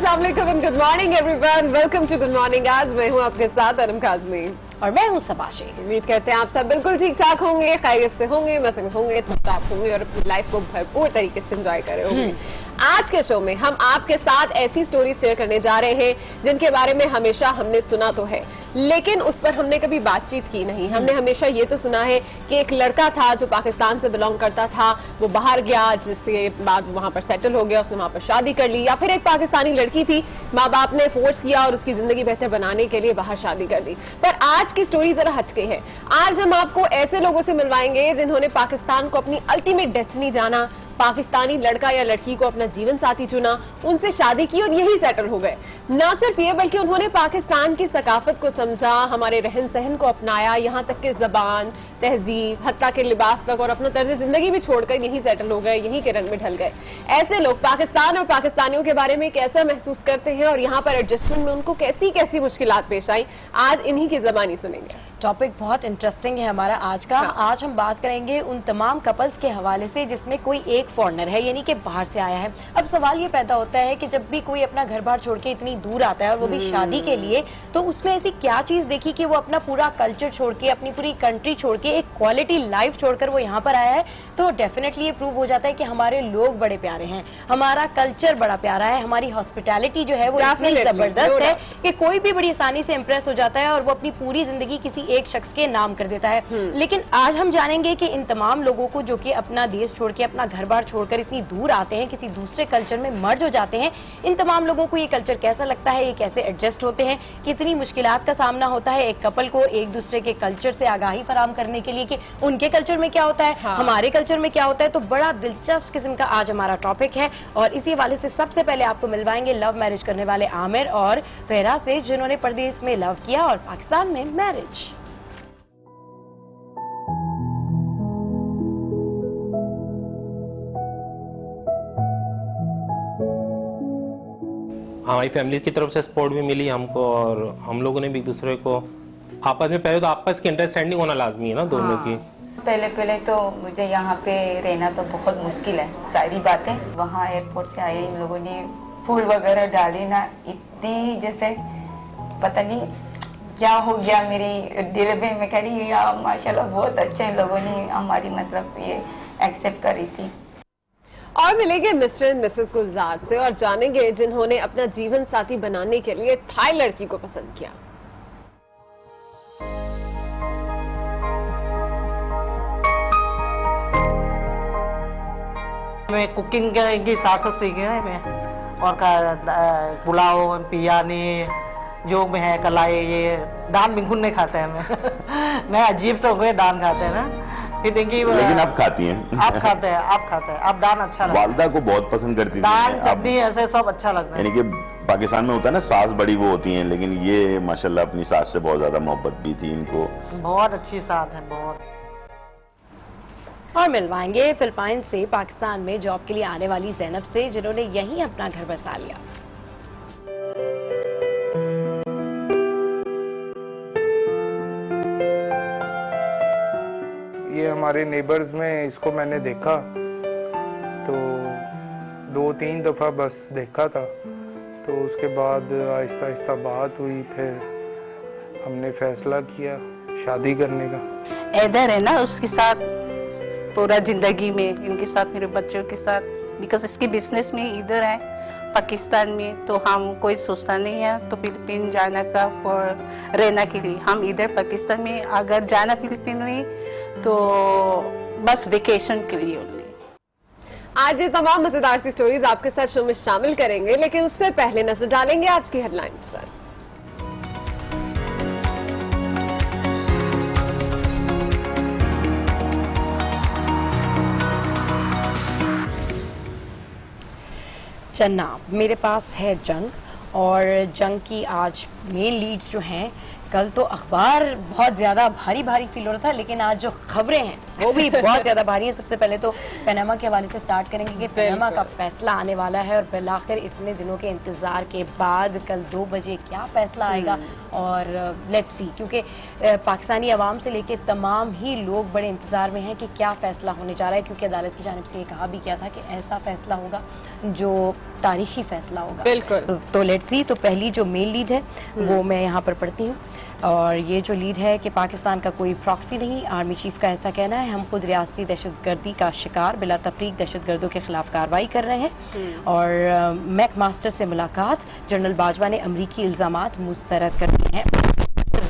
अस्सलाम वालेकुम and good morning everyone, welcome to good morning. आज मैं हूँ आपके साथ अनम काज़मी और मैं हूँ सबाशी। उम्मीद करते हैं आप सब बिल्कुल ठीक ठाक होंगे, खैरियत से होंगे, मस्त होंगे, ठीक होंगे और अपनी लाइफ को भरपूर तरीके से एंजॉय कर रहे होंगे। आज के शो में हम आपके साथ ऐसी स्टोरी शेयर करने जा रहे हैं जिनके बारे में हमेशा हमने सुना तो है, लेकिन उस पर हमने कभी बातचीत की नहीं। हमने हमेशा ये तो सुना है कि एक लड़का था जो पाकिस्तान से बिलोंग करता था, वो बाहर गया, जिसके बाद वहां पर सेटल हो गया, उसने वहां पर शादी कर ली, या फिर एक पाकिस्तानी लड़की थी, माँ बाप ने फोर्स किया और उसकी जिंदगी बेहतर बनाने के लिए बाहर शादी कर दी। पर आज की स्टोरी जरा हटके है। आज हम आपको ऐसे लोगों से मिलवाएंगे जिन्होंने पाकिस्तान को अपनी अल्टीमेट डेस्टिनी जाना, पाकिस्तानी लड़का या लड़की को अपना जीवन साथी चुना, उनसे शादी की और यही सेटल हो गए। न सिर्फ ये बल्कि उन्होंने पाकिस्तान की सकाफत को समझा, हमारे रहन सहन को अपनाया, यहाँ तक कि जबान, तहजीब, हत्ता के लिबास तक और अपना तर्ज जिंदगी भी छोड़कर यहीं सेटल हो गए, यहीं के रंग में ढल गए। ऐसे लोग पाकिस्तान और पाकिस्तानियों के बारे में कैसा महसूस करते हैं और यहाँ पर एडजस्टमेंट में उनको कैसी कैसी मुश्किलात पेश आई, आज इन्हीं की ज़बानी सुनेंगे। टॉपिक बहुत इंटरेस्टिंग है हमारा आज का। आज हम बात करेंगे उन तमाम कपल्स के हवाले से जिसमें कोई एक फॉरेनर है, यानी कि बाहर से आया है। अब सवाल ये पैदा होता है कि जब भी कोई अपना घर बार छोड़ के इतनी दूर आता है और वो भी शादी के लिए, तो उसमें ऐसी क्या चीज देखी कि वो अपना पूरा कल्चर छोड़ के, अपनी पूरी कंट्री छोड़ के, एक क्वालिटी लाइफ छोड़कर वो यहाँ पर आया है। तो डेफिनेटली ये प्रूव हो जाता है कि हमारे लोग बड़े प्यारे हैं, हमारा कल्चर बड़ा प्यारा है, हमारी हॉस्पिटैलिटी जो है वो इतनी जबरदस्त है कि कोई भी बड़ी आसानी से इम्प्रेस हो जाता है और वो अपनी पूरी जिंदगी किसी एक शख्स के नाम कर देता है। लेकिन आज हम जानेंगे कि इन तमाम लोगों को जो कि अपना देश छोड़ के, अपना घर बार छोड़कर इतनी दूर आते हैं, किसी दूसरे कल्चर में मर्ज हो जाते हैं, इन तमाम लोगों को ये कल्चर कैसा लगता है, ये कैसे एडजस्ट होते हैं, कितनी मुश्किलात का सामना होता है एक कपल को एक दूसरे के कल्चर से आगाही फराहम करने के लिए कि उनके कल्चर में क्या होता है, हमारे कल्चर में क्या होता है। तो बड़ा दिलचस्प किस्म का आज हमारा टॉपिक है और इसी हवाले से सबसे पहले आपको मिलवाएंगे लव मैरिज करने वाले आमिर और फेरा से, जिन्होंने परदेश में लव किया और पाकिस्तान में मैरिज। हमारी फैमिली की तरफ से सपोर्ट भी मिली हमको और हम लोगों ने भी एक दूसरे को आपस में, पहले तो आपस की अंडरस्टैंडिंग होना लाजमी है ना दोनों की। पहले तो मुझे यहाँ पे रहना तो बहुत मुश्किल है, सारी बातें। वहाँ एयरपोर्ट से आए इन लोगों ने फूल वगैरह डाली ना, इतनी जैसे पता नहीं क्या हो गया मेरी दिल में। मैं कह रही यार माशाल्लाह बहुत अच्छे लोगों ने हमारी मतलब ये एक्सेप्ट करी थी। और मिलेंगे मिस्टर एंड मिसेस गुलजार से और जानेंगे जिन्होंने अपना जीवन साथी बनाने के लिए थाई लड़की को पसंद किया। मैं कुकिंग की साथ सीखी है मैं, और पुलाव, बिरयानी जो में है, कलाई, ये दान बिल्कुल नहीं खाते हैं मैं मैं अजीब से हो गए दान खाते हैं ना। लेकिन आप खाती हैं। आप खाते हैं आप दान अच्छा लगता है। वालदा को बहुत पसंद करती थी दान, चटनी, ऐसे सब अच्छा लगता है। यानी कि पाकिस्तान में होता है ना सास बड़ी वो होती हैं, लेकिन ये माशाल्लाह अपनी सास से बहुत ज्यादा मोहब्बत भी थी इनको। बहुत अच्छी सास है बहुत। और मिलवाएंगे फिलिपाइन से पाकिस्तान में जॉब के लिए आने वाली जैनब से, जिन्होंने यहीं अपना घर बसा लिया। ये हमारे नेबर्स में इसको मैंने देखा तो 2-3 दफ़ा बस देखा था, तो उसके बाद आहिस्ता आहिस्ता बात हुई, फिर हमने फैसला किया शादी करने का। इधर है ना उसके साथ पूरा जिंदगी में, इनके साथ, मेरे बच्चों के साथ, बिकॉज इसके बिजनेस में इधर है पाकिस्तान में, तो हम कोई सोचता नहीं है तो फिलीपीन जाने का रहना के लिए। हम इधर पाकिस्तान में अगर जाना फिलीपीन में तो बस वेकेशन के लिए ओनली। आज ये तमाम मजेदार सी स्टोरीज आपके साथ शो में शामिल करेंगे, लेकिन उससे पहले नजर डालेंगे आज की हेडलाइंस पर। जनाब, मेरे पास है जंग और जंग की आज मेन लीड्स जो हैं कल तो अखबार बहुत ज्यादा भारी भारी फील हो रहा था, लेकिन आज जो खबरें हैं वो भी बहुत ज्यादा भारी है। सबसे पहले तो पनामा के हवाले से स्टार्ट करेंगे कि पनामा का फैसला आने वाला है, और बिलाखिर इतने दिनों के इंतजार के बाद कल 2 बजे क्या फैसला आएगा, और लेट्स सी, क्योंकि पाकिस्तानी अवाम से लेके तमाम ही लोग बड़े इंतजार में हैं कि क्या फैसला होने जा रहा है, क्योंकि अदालत की जानिब से ये कहा भी किया था कि ऐसा फैसला होगा जो तारीखी फैसला होगा। बिल्कुल। तो लेट्स सी। तो पहली जो मेन लीड है वो मैं यहाँ पर पढ़ती हूँ, और ये जो लीड है कि पाकिस्तान का कोई प्रॉक्सी नहीं, आर्मी चीफ का ऐसा कहना है, हम खुद रियासती दहशतगर्दी का शिकार, बिला तफरीक दहशतगर्दों के खिलाफ कार्रवाई कर रहे हैं। और मैक मास्टर से मुलाकात, जनरल बाजवा ने अमरीकी इल्जामात मुस्तरद कर दिए हैं,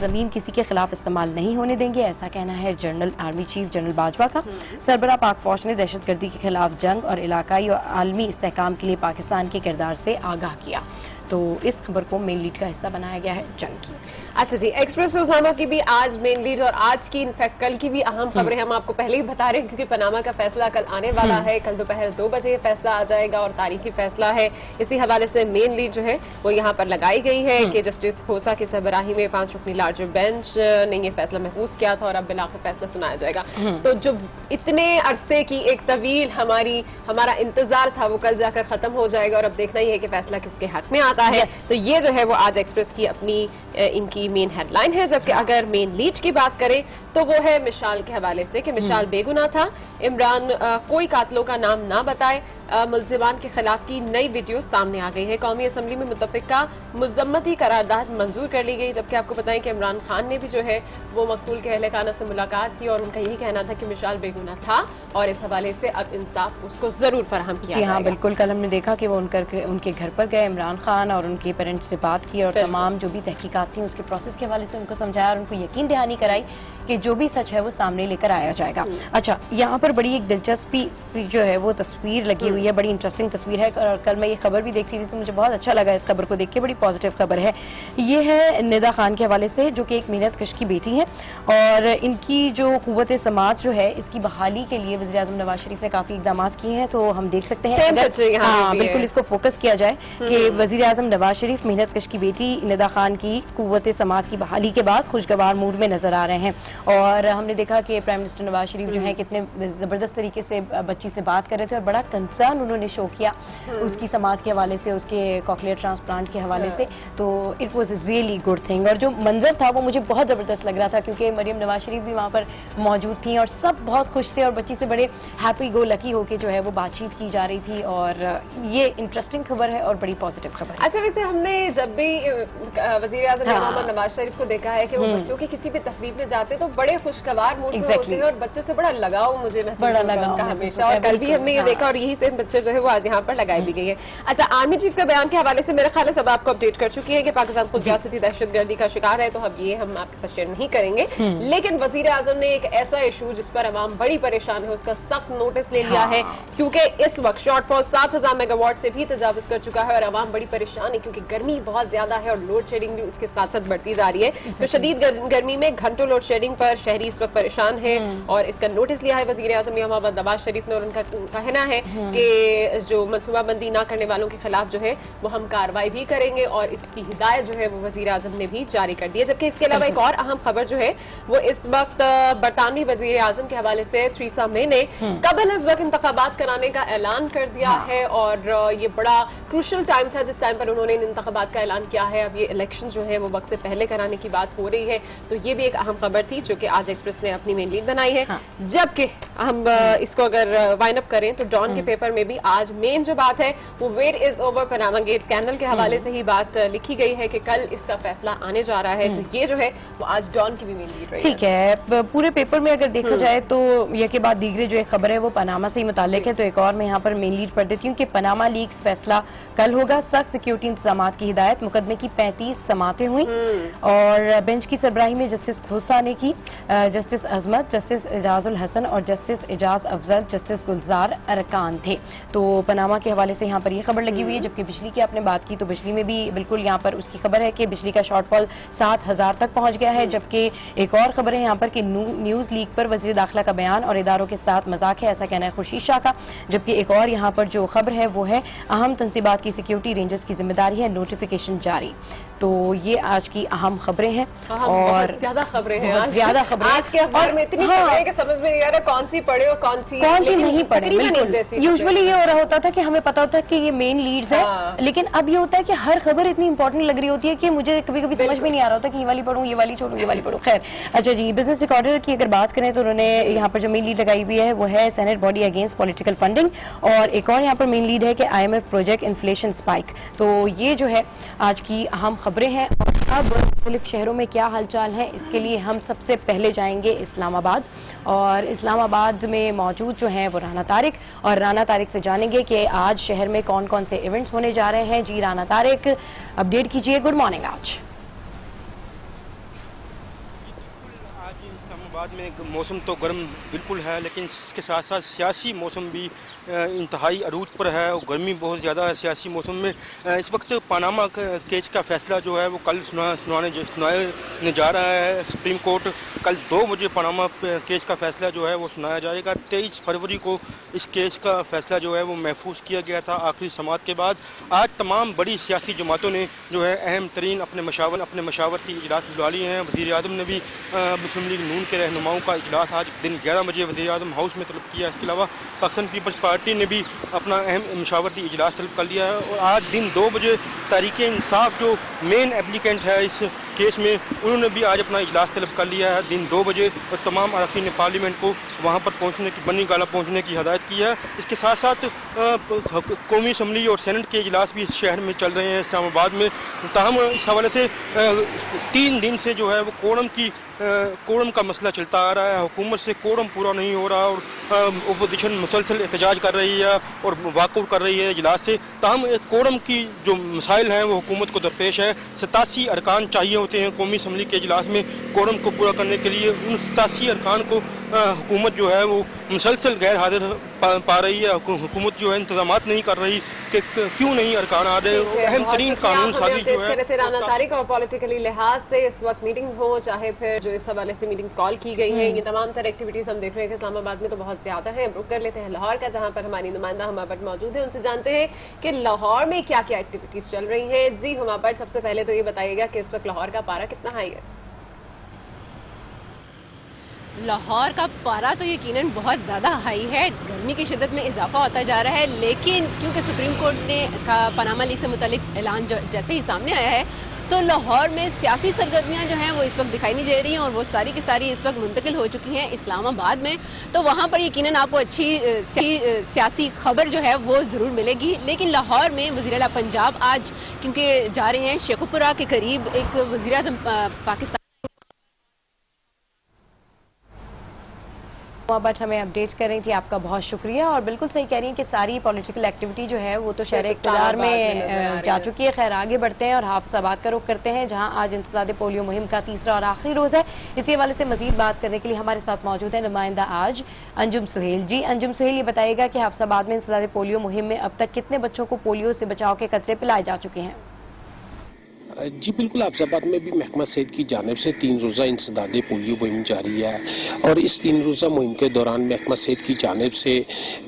जमीन किसी के खिलाफ इस्तेमाल नहीं होने देंगे, ऐसा कहना है general army chief general Bajwa का। सरबरा पाक फौज ने दहशतगर्दी के खिलाफ जंग और इलाकाई और आलमी इस्तेहकाम के लिए पाकिस्तान के किरदार से आगाह किया। तो इस खबर को मेन लीड का हिस्सा बनाया गया है जंग की। अच्छा जी, एक्सप्रेस रोजनामा की भी आज मेन लीड, और आज की इनफैक्ट कल की भी अहम खबरें हम आपको पहले ही बता रहे हैं, क्योंकि पनामा का फैसला कल आने वाला है। कल दोपहर 2 बजे ये फैसला आ जाएगा और तारीखी फैसला है। इसी हवाले से मेन लीड जो है वो यहाँ पर लगाई गई है कि जस्टिस खोसा की सरबराही में 5 रुकनी लार्जर बेंच ने ये फैसला महफूज किया था और अब बिलाखिर फैसला सुनाया जाएगा। तो जो इतने अरसे की एक तवील हमारा इंतजार था वो कल जाकर खत्म हो जाएगा, और अब देखना ही है कि फैसला किसके हक में आता है। तो ये जो है वो आज एक्सप्रेस की अपनी इनकी मेन हेडलाइन है। जबकि अगर मेन लीड की बात करें तो वो है मिशाल के हवाले से कि मिशाल बेगुनाह था, इमरान कोई कातलों का नाम ना बताए, मुल्जिमान के खिलाफ की नई वीडियो सामने आ गई है। कौमी असम्बली में मुतफ़िका मुज़म्मती करारदाद मंजूर कर ली गई। जबकि आपको बताएं कि इमरान खान ने भी जो है वो मकतूल के अहले खाना से मुलाकात की और उनका यही कहना था कि मिशाल बेगुनाह था और इस हवाले से अब इंसाफ उसको जरूर फराहम किया जाएगा। हाँ बिल्कुल, कल हमने देखा कि वो उनके घर पर गए इमरान खान और उनके पेरेंट्स से बात की और तमाम जो भी तहकीकात थी उसके प्रोसेस के हवाले से उनको समझाया और उनको यकीन दहानी कराई कि जो भी सच है वो सामने लेकर आया जाएगा। अच्छा, यहाँ पर बड़ी एक दिलचस्पी जो है वो तस्वीर लगी हुई है, बड़ी इंटरेस्टिंग तस्वीर है। और कल मैं ये खबर भी देख रही थी तो मुझे बहुत अच्छा लगा इस खबर को देख के, बड़ी पॉजिटिव खबर है। ये है निदा खान के हवाले से, जो कि एक मेहनत कश की बेटी है और इनकी जो कुव्वत समाज जो है इसकी बहाली के लिए वज़ीर आज़म नवाज शरीफ ने काफी इकदाम किए हैं। तो हम देख सकते हैं अगर बिल्कुल इसको फोकस किया जाए कि वज़ीर आज़म नवाज शरीफ मेहनत कश की बेटी निदा खान की कुव्वत समाज की बहाली के बाद खुशगवार मूड में नजर आ रहे हैं। और हमने देखा कि प्राइम मिनिस्टर नवाज शरीफ जो है कितने जबरदस्त तरीके से बच्ची से बात कर रहे थे और बड़ा कंसर्न उन्होंने शो किया उसकी समाज के हवाले से, उसके कॉकलियर ट्रांसप्लांट के हवाले से। तो it was really good thing. और जो मंजर था वो मुझे बहुत जबरदस्त लग रहा था क्योंकि मरियम नवाज शरीफ भी वहाँ पर मौजूद थी और सब बहुत खुश थे और बच्ची से बड़े हैप्पी गो लकी होके जो है वो बातचीत की जा रही थी। और ये इंटरेस्टिंग खबर है और बड़ी पॉजिटिव खबर है। अच्छा, वैसे हमने जब भी वज़ीर आज़म मोहम्मद नवाज शरीफ को देखा है कि वो बच्चों की किसी भी तकरीब में जाते तो बड़े खुशगवार मूड में होते हैं और बच्चों से बड़ा लगाव मुझे महसूस होता है हमेशा। और कल भी हमने ये देखा और यही से बच्चे जो है वो आज यहाँ पर लगाई भी गई है। अच्छा, आर्मी चीफ का बयान के हवाले से मेरे ख्याल है सब आपको अपडेट कर चुकी है कि पाकिस्तान खुद सियासती दहशतगर्दी का शिकार है, तो अब ये हम आपके साथ शेयर नहीं करेंगे। लेकिन वज़ीर आज़म ने एक ऐसा इशू जिस पर अवाम बड़ी परेशान है उसका सख्त नोटिस ले लिया है, क्योंकि इस वक्त शॉर्टफॉल 7000 मेगावाट से भी तजावुज कर चुका है और अवाम बड़ी परेशान है क्योंकि गर्मी बहुत ज्यादा है और लोड शेडिंग भी उसके साथ साथ बढ़ती जा रही है। तो शदीद गर्मी में घंटों लोड शेडिंग पर शहरी इस वक्त परेशान है और इसका नोटिस लिया है वज़ीर आज़म मोहम्मद नवाज शरीफ ने। और उनका कहना है कि जो मनसूबाबंदी ना करने वालों के खिलाफ जो है वो हम कार्रवाई भी करेंगे और इसकी हिदायत जो है वो वज़ीर आज़म ने भी जारी कर दी है। जबकि इसके अलावा एक और अहम खबर जो है वो इस वक्त बरतानवी वज़ीर आज़म के हवाले से थेरेसा मे ने कबल इस वक्त इंतखाबात कराने का ऐलान कर दिया है और ये बड़ा क्रूशल टाइम था जिस टाइम पर उन्होंने इन इंतखाबात का ऐलान किया है। अब ये इलेक्शन जो है वो वक्त से पहले कराने की बात हो रही है, तो ये भी एक अहम खबर थी जो कि आज एक्सप्रेस ने अपनी मेन लीड बनाई है। जबकि हम इसको अगर वाइंड अप करें तो डॉन के पेपर में भी आज मेन जो बात है वो wait is over Panama gate scandal के हवाले से ही बात लिखी गई है कि कल इसका फैसला आने जा रहा है। तो ये जो है वो आज डॉन की भी मेन लीड रही है। ठीक है, पूरे पेपर में अगर देखा जाए तो ये के बाद दीगरे जो एक खबर है वो पनामा से ही मुताल्लिक है। तो एक और मैं यहाँ पर मेन लीड पढ़ देती हूँ कि पनामा लीक्स फैसला कल होगा, सख्त सिक्योरिटी इंतजाम की हिदायत, मुकदमे की 35 समातें हुई और बेंच की सरबराही में जस्टिस खोसा ने की। जस्टिस अजमत, जस्टिस एजाजुल हसन और जस्टिस एजाज अफजल, जस्टिस गुलजार अरकान थे। तो पनामा के हवाले से यहाँ पर ये खबर लगी हुई है। जबकि बिजली की आपने बात की तो बिजली में भी बिल्कुल यहाँ पर उसकी खबर है कि बिजली का शॉर्टफॉल 7,000 तक पहुँच गया है। जबकि एक और खबर है यहाँ पर कि न्यूज़ लीक पर वज़ीर दाखिला का बयान और इदारों के साथ मजाक है, ऐसा कहना है खुर्शीद शाह का। जबकि एक और यहाँ पर जो खबर है वो है अहम तंसीबात की सिक्योरिटी रेंजर्स की जिम्मेदारी है, नोटिफिकेशन जारी। तो ये आज की अहम खबरें हैं और ज्यादा खबरें हैं, ज्यादा खबरें आज के अखबार में इतनी खबरें हैं कि समझ में नहीं आ रहा कौन सी पढ़े और कौन सी नहीं पढ़े। यूजुअली ये हो रहा होता था कि हमें पता होता है कि ये मेन लीड्स है, लेकिन अब ये होता है कि हर खबर इतनी इंपॉर्टेंट लग रही होती है कि मुझे कभी कभी समझ में नहीं आ रहा होता कि ये वाली पढ़ूं, ये वाली छोड़ूं, ये वाली पढ़ूं। खैर, अच्छा जी, बिजनेस रिकॉर्डर की अगर बात करें तो उन्होंने यहाँ पर जो मेन लीड लगाई हुई है वो है senate body against political funding, और एक और यहाँ पर मेन लीड है कि IMF प्रोजेक्ट इन्फ्लेशन स्पाइक। तो ये जो है आज की अहम खबरें हैं। अब मुख्तलिफ शहरों में क्या हालचाल है इसके लिए हम सबसे पहले जाएंगे इस्लामाबाद, और इस्लामाबाद में मौजूद जो हैं वो राना तारिक, और राना तारिक से जानेंगे कि आज शहर में कौन कौन से इवेंट्स होने जा रहे हैं। जी राना तारिक, अपडेट कीजिए। Good morning. आज इस्लामाबाद में मौसम तो गर्म बिल्कुल है, लेकिन इसके साथ साथ सियासी मौसम भी इंतहाई अरूज पर है और गर्मी बहुत ज़्यादा है सियासी मौसम में। इस वक्त पनामा केस का फैसला जो है वो कल सुनाने जा रहा है सुप्रीम कोर्ट। कल 2 बजे पनामा केस का फैसला जो है वो सुनाया जाएगा। 23 फरवरी को इस केस का फैसला जो है वो महफूज किया गया था आखिरी समाअत के बाद। आज तमाम बड़ी सियासी जमातों ने जो है अहम तरीन अपने मशावरती इजलास बुला लिए हैं। वज़ीर आज़म ने भी मुस्लिम लीग नून के रहनुमाओं का इजलास आज दिन 11 बजे वज़ीर आज़म हाउस में तलब किया। इसके अलावा पाकिस्तान पीपल्स पार्टी ने भी अपना अहम मशावरती इजलास तलब कर लिया है। और आज दिन 2 बजे तहरीक इंसाफ जो मेन एप्लीकेंट है इस केस में, उन्होंने भी आज अपना इजलास तलब कर लिया है दिन 2 बजे, और तमाम अरकान पार्लियामेंट को वहाँ पर पहुँचने की बनी गाला पहुँचने की हदायत की है। इसके साथ साथ कौमी असम्बली और सेनेट के इजलास भी शहर में चल रहे हैं इस्लामाबाद में। ताहम इस हवाले से 3 दिन से जो है वो कोरम का मसला चलता आ रहा है। हुकूमत से कोरम पूरा नहीं हो रहा और अपोजिशन मुसलसल एहतजाज कर रही है और वाकआउट कर रही है इजलास से। ताहम कोरम की जो मसाइल हैं वो हुकूमत को दरपेश है। 87 अरकान चाहिए होते हैं कौमी असम्बली के इजलास में कोरम को पूरा करने के लिए। उन 87 अरकान को हुकूमत जो है वो मुसलसल गैर हाजिर पा रही है। हुकूमत जो है इंतजामात नहीं कर रही कि क्यों नहीं अरकान आ रहे। अहम तरीन कानून साजी जो है राना तारिक, और पॉलिटिकली लिहाज से इस वक्त मीटिंग हो चाहे फिर जो इस हवाले से मीटिंग्स कॉल की गई हैं, ये तमाम तरह एक्टिविटीज हम देख रहे हैं कि इस्लामाबाद में तो बहुत ज्यादा है। रुक कर लेते हैं लाहौर का, जहां पर हमारी नुमाइंदा हुमाबट मौजूद है। उनसे जानते हैं कि लाहौर में क्या क्या एक्टिविटीज चल रही हैं। जी हुमाबट, सबसे पहले तो ये बताइएगा कि इस वक्त लाहौर का पारा कितना हाई है? लाहौर का पारा तो यकीनन बहुत ज़्यादा हाई है। गर्मी की शिद्दत में इजाफा होता जा रहा है, लेकिन क्योंकि सुप्रीम कोर्ट ने का पनामा लीक से मुतालिक ऐलान जैसे ही सामने आया है, तो लाहौर में सियासी सरगर्मियां जो हैं वो इस वक्त दिखाई नहीं दे रही हैं, और वो सारी की सारी इस वक्त मुंतकिल हो चुकी हैं इस्लामाबाद में। तो वहाँ पर यकीनन आपको अच्छी सियासी खबर जो है वो ज़रूर मिलेगी। लेकिन लाहौर में वज़ीर आला पंजाब आज क्योंकि जा रहे हैं शेखुपुरा के करीब, एक वज़ीर आज़म पाकिस्तान बट हमें अपडेट कर रही थी, आपका बहुत शुक्रिया। और बिल्कुल सही कह रही हैं कि सारी पॉलिटिकल एक्टिविटी जो है वो तो शहर इक़्तिदार में जा चुकी है। खैर, आगे बढ़ते हैं और हाफिज़ाबाद का रुख करते हैं, जहां आज इंसदाद पोलियो मुहिम का तीसरा और आखिरी रोज़ है। इसी हवाले से मजीद बात करने के लिए हमारे साथ मौजूद है नुमाइंदा आज अंजुम सुहेल। जी अंजुम सुहेल, ये बताइएगा कि हाफिज़ाबाद में इंसदाद पोलियो मुहिम में अब तक कितने बच्चों को पोलियो से बचाव के कतरे पिलाए जा चुके हैं? जी बिल्कुल, हाफिज़ाबाद में भी महकमा सेहत की जानिब से 3 रोज़ा इंसदाद पोलियो मुहिम जारी है, और इस 3 रोज़ा मुहिम के दौरान महकमा सेहत की जानिब से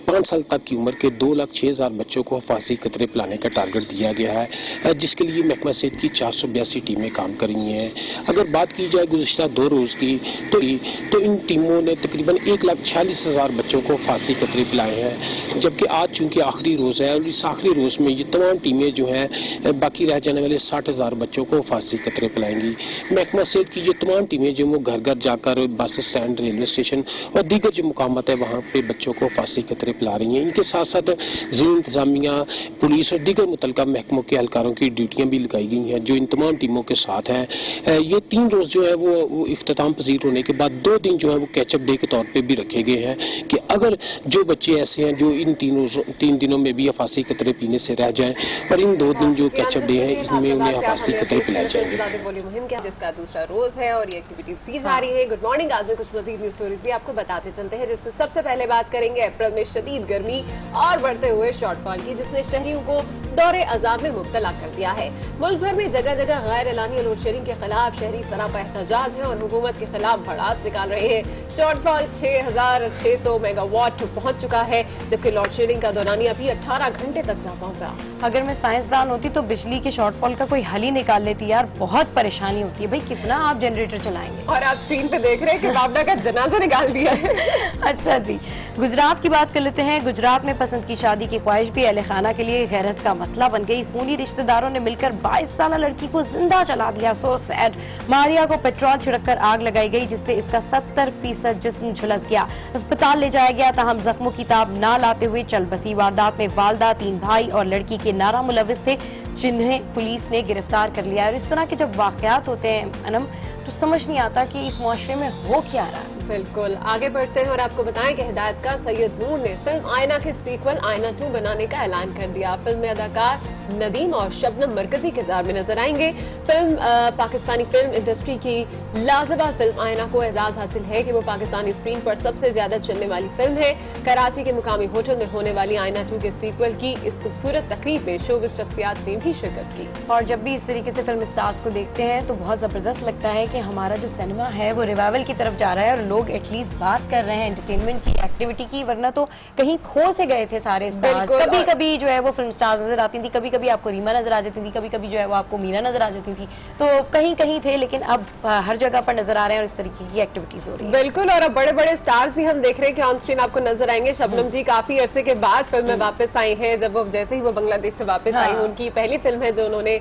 5 साल तक की उम्र के 2,06,000 बच्चों को हिफाज़ती कतरे पिलाने का टारगेट दिया गया है, जिसके लिए महकमा सेहत की 482 टीमें काम कर रही हैं। अगर बात की जाए गुज़िश्ता 2 रोज़ की तो इन टीमों ने तकरीबन 1,46,000 बच्चों को हिफाज़ती कतरे पिलाए हैं, जबकि आज चूँकि आखिरी रोज़ है और इस आखिरी रोज़ में ये तमाम टीमें जो हैं बाकी रह जाने वाले 60,000 बच्चों को हिफाज़ती कतरे पिलाएंगी। महकमा सेहत की ये तमाम टीमें जो वो घर घर जाकर बस स्टैंड, रेलवे स्टेशन और दीगर जो मुकामात है वहाँ पे बच्चों को हिफाज़ती कतरे पिला रही हैं। इनके साथ साथ ज़िला इंतजामिया, पुलिस और दीगर मुतल्लिका महकमों के एहलकारों की ड्यूटियाँ भी लगाई गई हैं जो इन तमाम टीमों के साथ हैं। ये 3 रोज़ जो है वो इख्तिताम पजीर होने के बाद 2 दिन जो है वो कैचअप डे के तौर पर भी रखे गए हैं कि अगर जो बच्चे ऐसे हैं जो इन 3 दिनों में भी हिफाज़ती कतरे पीने से रह जाएँ, और इन 2 दिन जो कैचअप डे है इसमें उन्हें नाश्ते की तरह पिलाए जाएंगे। बोली मुहिम क्या जिसका दूसरा रोज है और ये एक्टिविटीज भी जारी है। गुड मॉर्निंग, आज में कुछ मजीद न्यूज स्टोरीज भी आपको बताते चलते हैं, जिसमें सबसे पहले बात करेंगे अप्रैल में शदीद गर्मी और बढ़ते हुए शॉर्टफॉल की, जिसने शहरियों को दौरे अजाब में मुब्तला कर दिया है। मुल्क भर में जगह जगह गैर एलानी लोड शेडिंग के खिलाफ शहरी सरापा एहतजाज है और हुकूमत के खिलाफ भड़ास निकाल रहे हैं। शॉर्टफॉल 6600 मेगावाट पहुंच चुका है, जबकि लोड शेडिंग का दौरानिया भी 18 घंटे तक जा पहुंचा। अगर मैं साइंसदान होती तो बिजली के शॉर्टफॉल का कोई हल ही निकाल लेती यार, बहुत परेशानी होती है भाई, कितना आप जनरेटर चलाएंगे। और आप स्क्रीन पे देख रहे हैं कि बाबना का जनाजा निकाल दिया है। अच्छा जी, गुजरात की बात कर लेते हैं। गुजरात में पसंद की शादी की ख्वाहिश भी अहले खाना के लिए गैरत का मसला बन गई। खूनी रिश्तेदारों ने मिलकर 22 साल लड़की को जिंदा जला दिया। So sad. मारिया को पेट्रोल छिड़ककर आग लगाई गई, जिससे इसका 70% जिस्म झुलस गया। अस्पताल ले जाया गया, ताहम जख्मों की ताब ना लाते हुए चल बसी। वारदात में वालदा, 3 भाई और लड़की के नारा मुलविस थे, जिन्हें पुलिस ने गिरफ्तार कर लिया। और इस तरह के जब वाकयात होते हैं अनम, तो समझ नहीं आता कि इस मुआशरे में हो क्या रहा है। बिल्कुल, आगे बढ़ते हैं और आपको बताएं कि हिदायतकार सैयद नूर ने फिल्म आयना के सीक्वल आयना 2 बनाने का ऐलान कर दिया। फिल्म में अदाकार नदीम और शबनम मरकजी किरदार में नजर आएंगे। फिल्म पाकिस्तानी फिल्म इंडस्ट्री की लाजवाब फिल्म आयना को एजाज हासिल है कि वो पाकिस्तानी स्क्रीन पर सबसे ज्यादा चलने वाली फिल्म है। कराची के मुकामी होटल में होने वाली आयना 2 के सीक्वल की इस खूबसूरत तकरीब में शोबिस शख्सियात ने भी शिरकत की। और जब भी इस तरीके से फिल्म स्टार्स को देखते हैं तो बहुत जबरदस्त लगता है कि हमारा जो सिनेमा है वो रिवाइवल की तरफ जा रहा है और लोग एटलीस्ट बात कर रहे हैं एंटरटेनमेंट की, एक्टिविटी की, वरना तो कहीं खो से गए थे सारे स्टार्स। कभी कभी जो है वो फिल्म स्टार्स नजर आती थी, कभी कभी आपको रीमा नजर आ जाती थी, कभी कभी जो है वो आपको मीना नजर आ जाती थी, तो कहीं कहीं थे, लेकिन अब हर जगह पर नजर आ रहे हैं और इस तरीके की एक्टिविटीज हो रही है। बिल्कुल, और अब बड़े बड़े स्टार्स भी हम देख रहे हैं कि ऑन स्क्रीन आपको नजर आएंगे। शबनम जी काफी अरसे के बाद फिल्म में वापस आई हैं, जब वो जैसे ही वो बांग्लादेश से वापस आई, उनकी पहली फिल्म है जो उन्होंने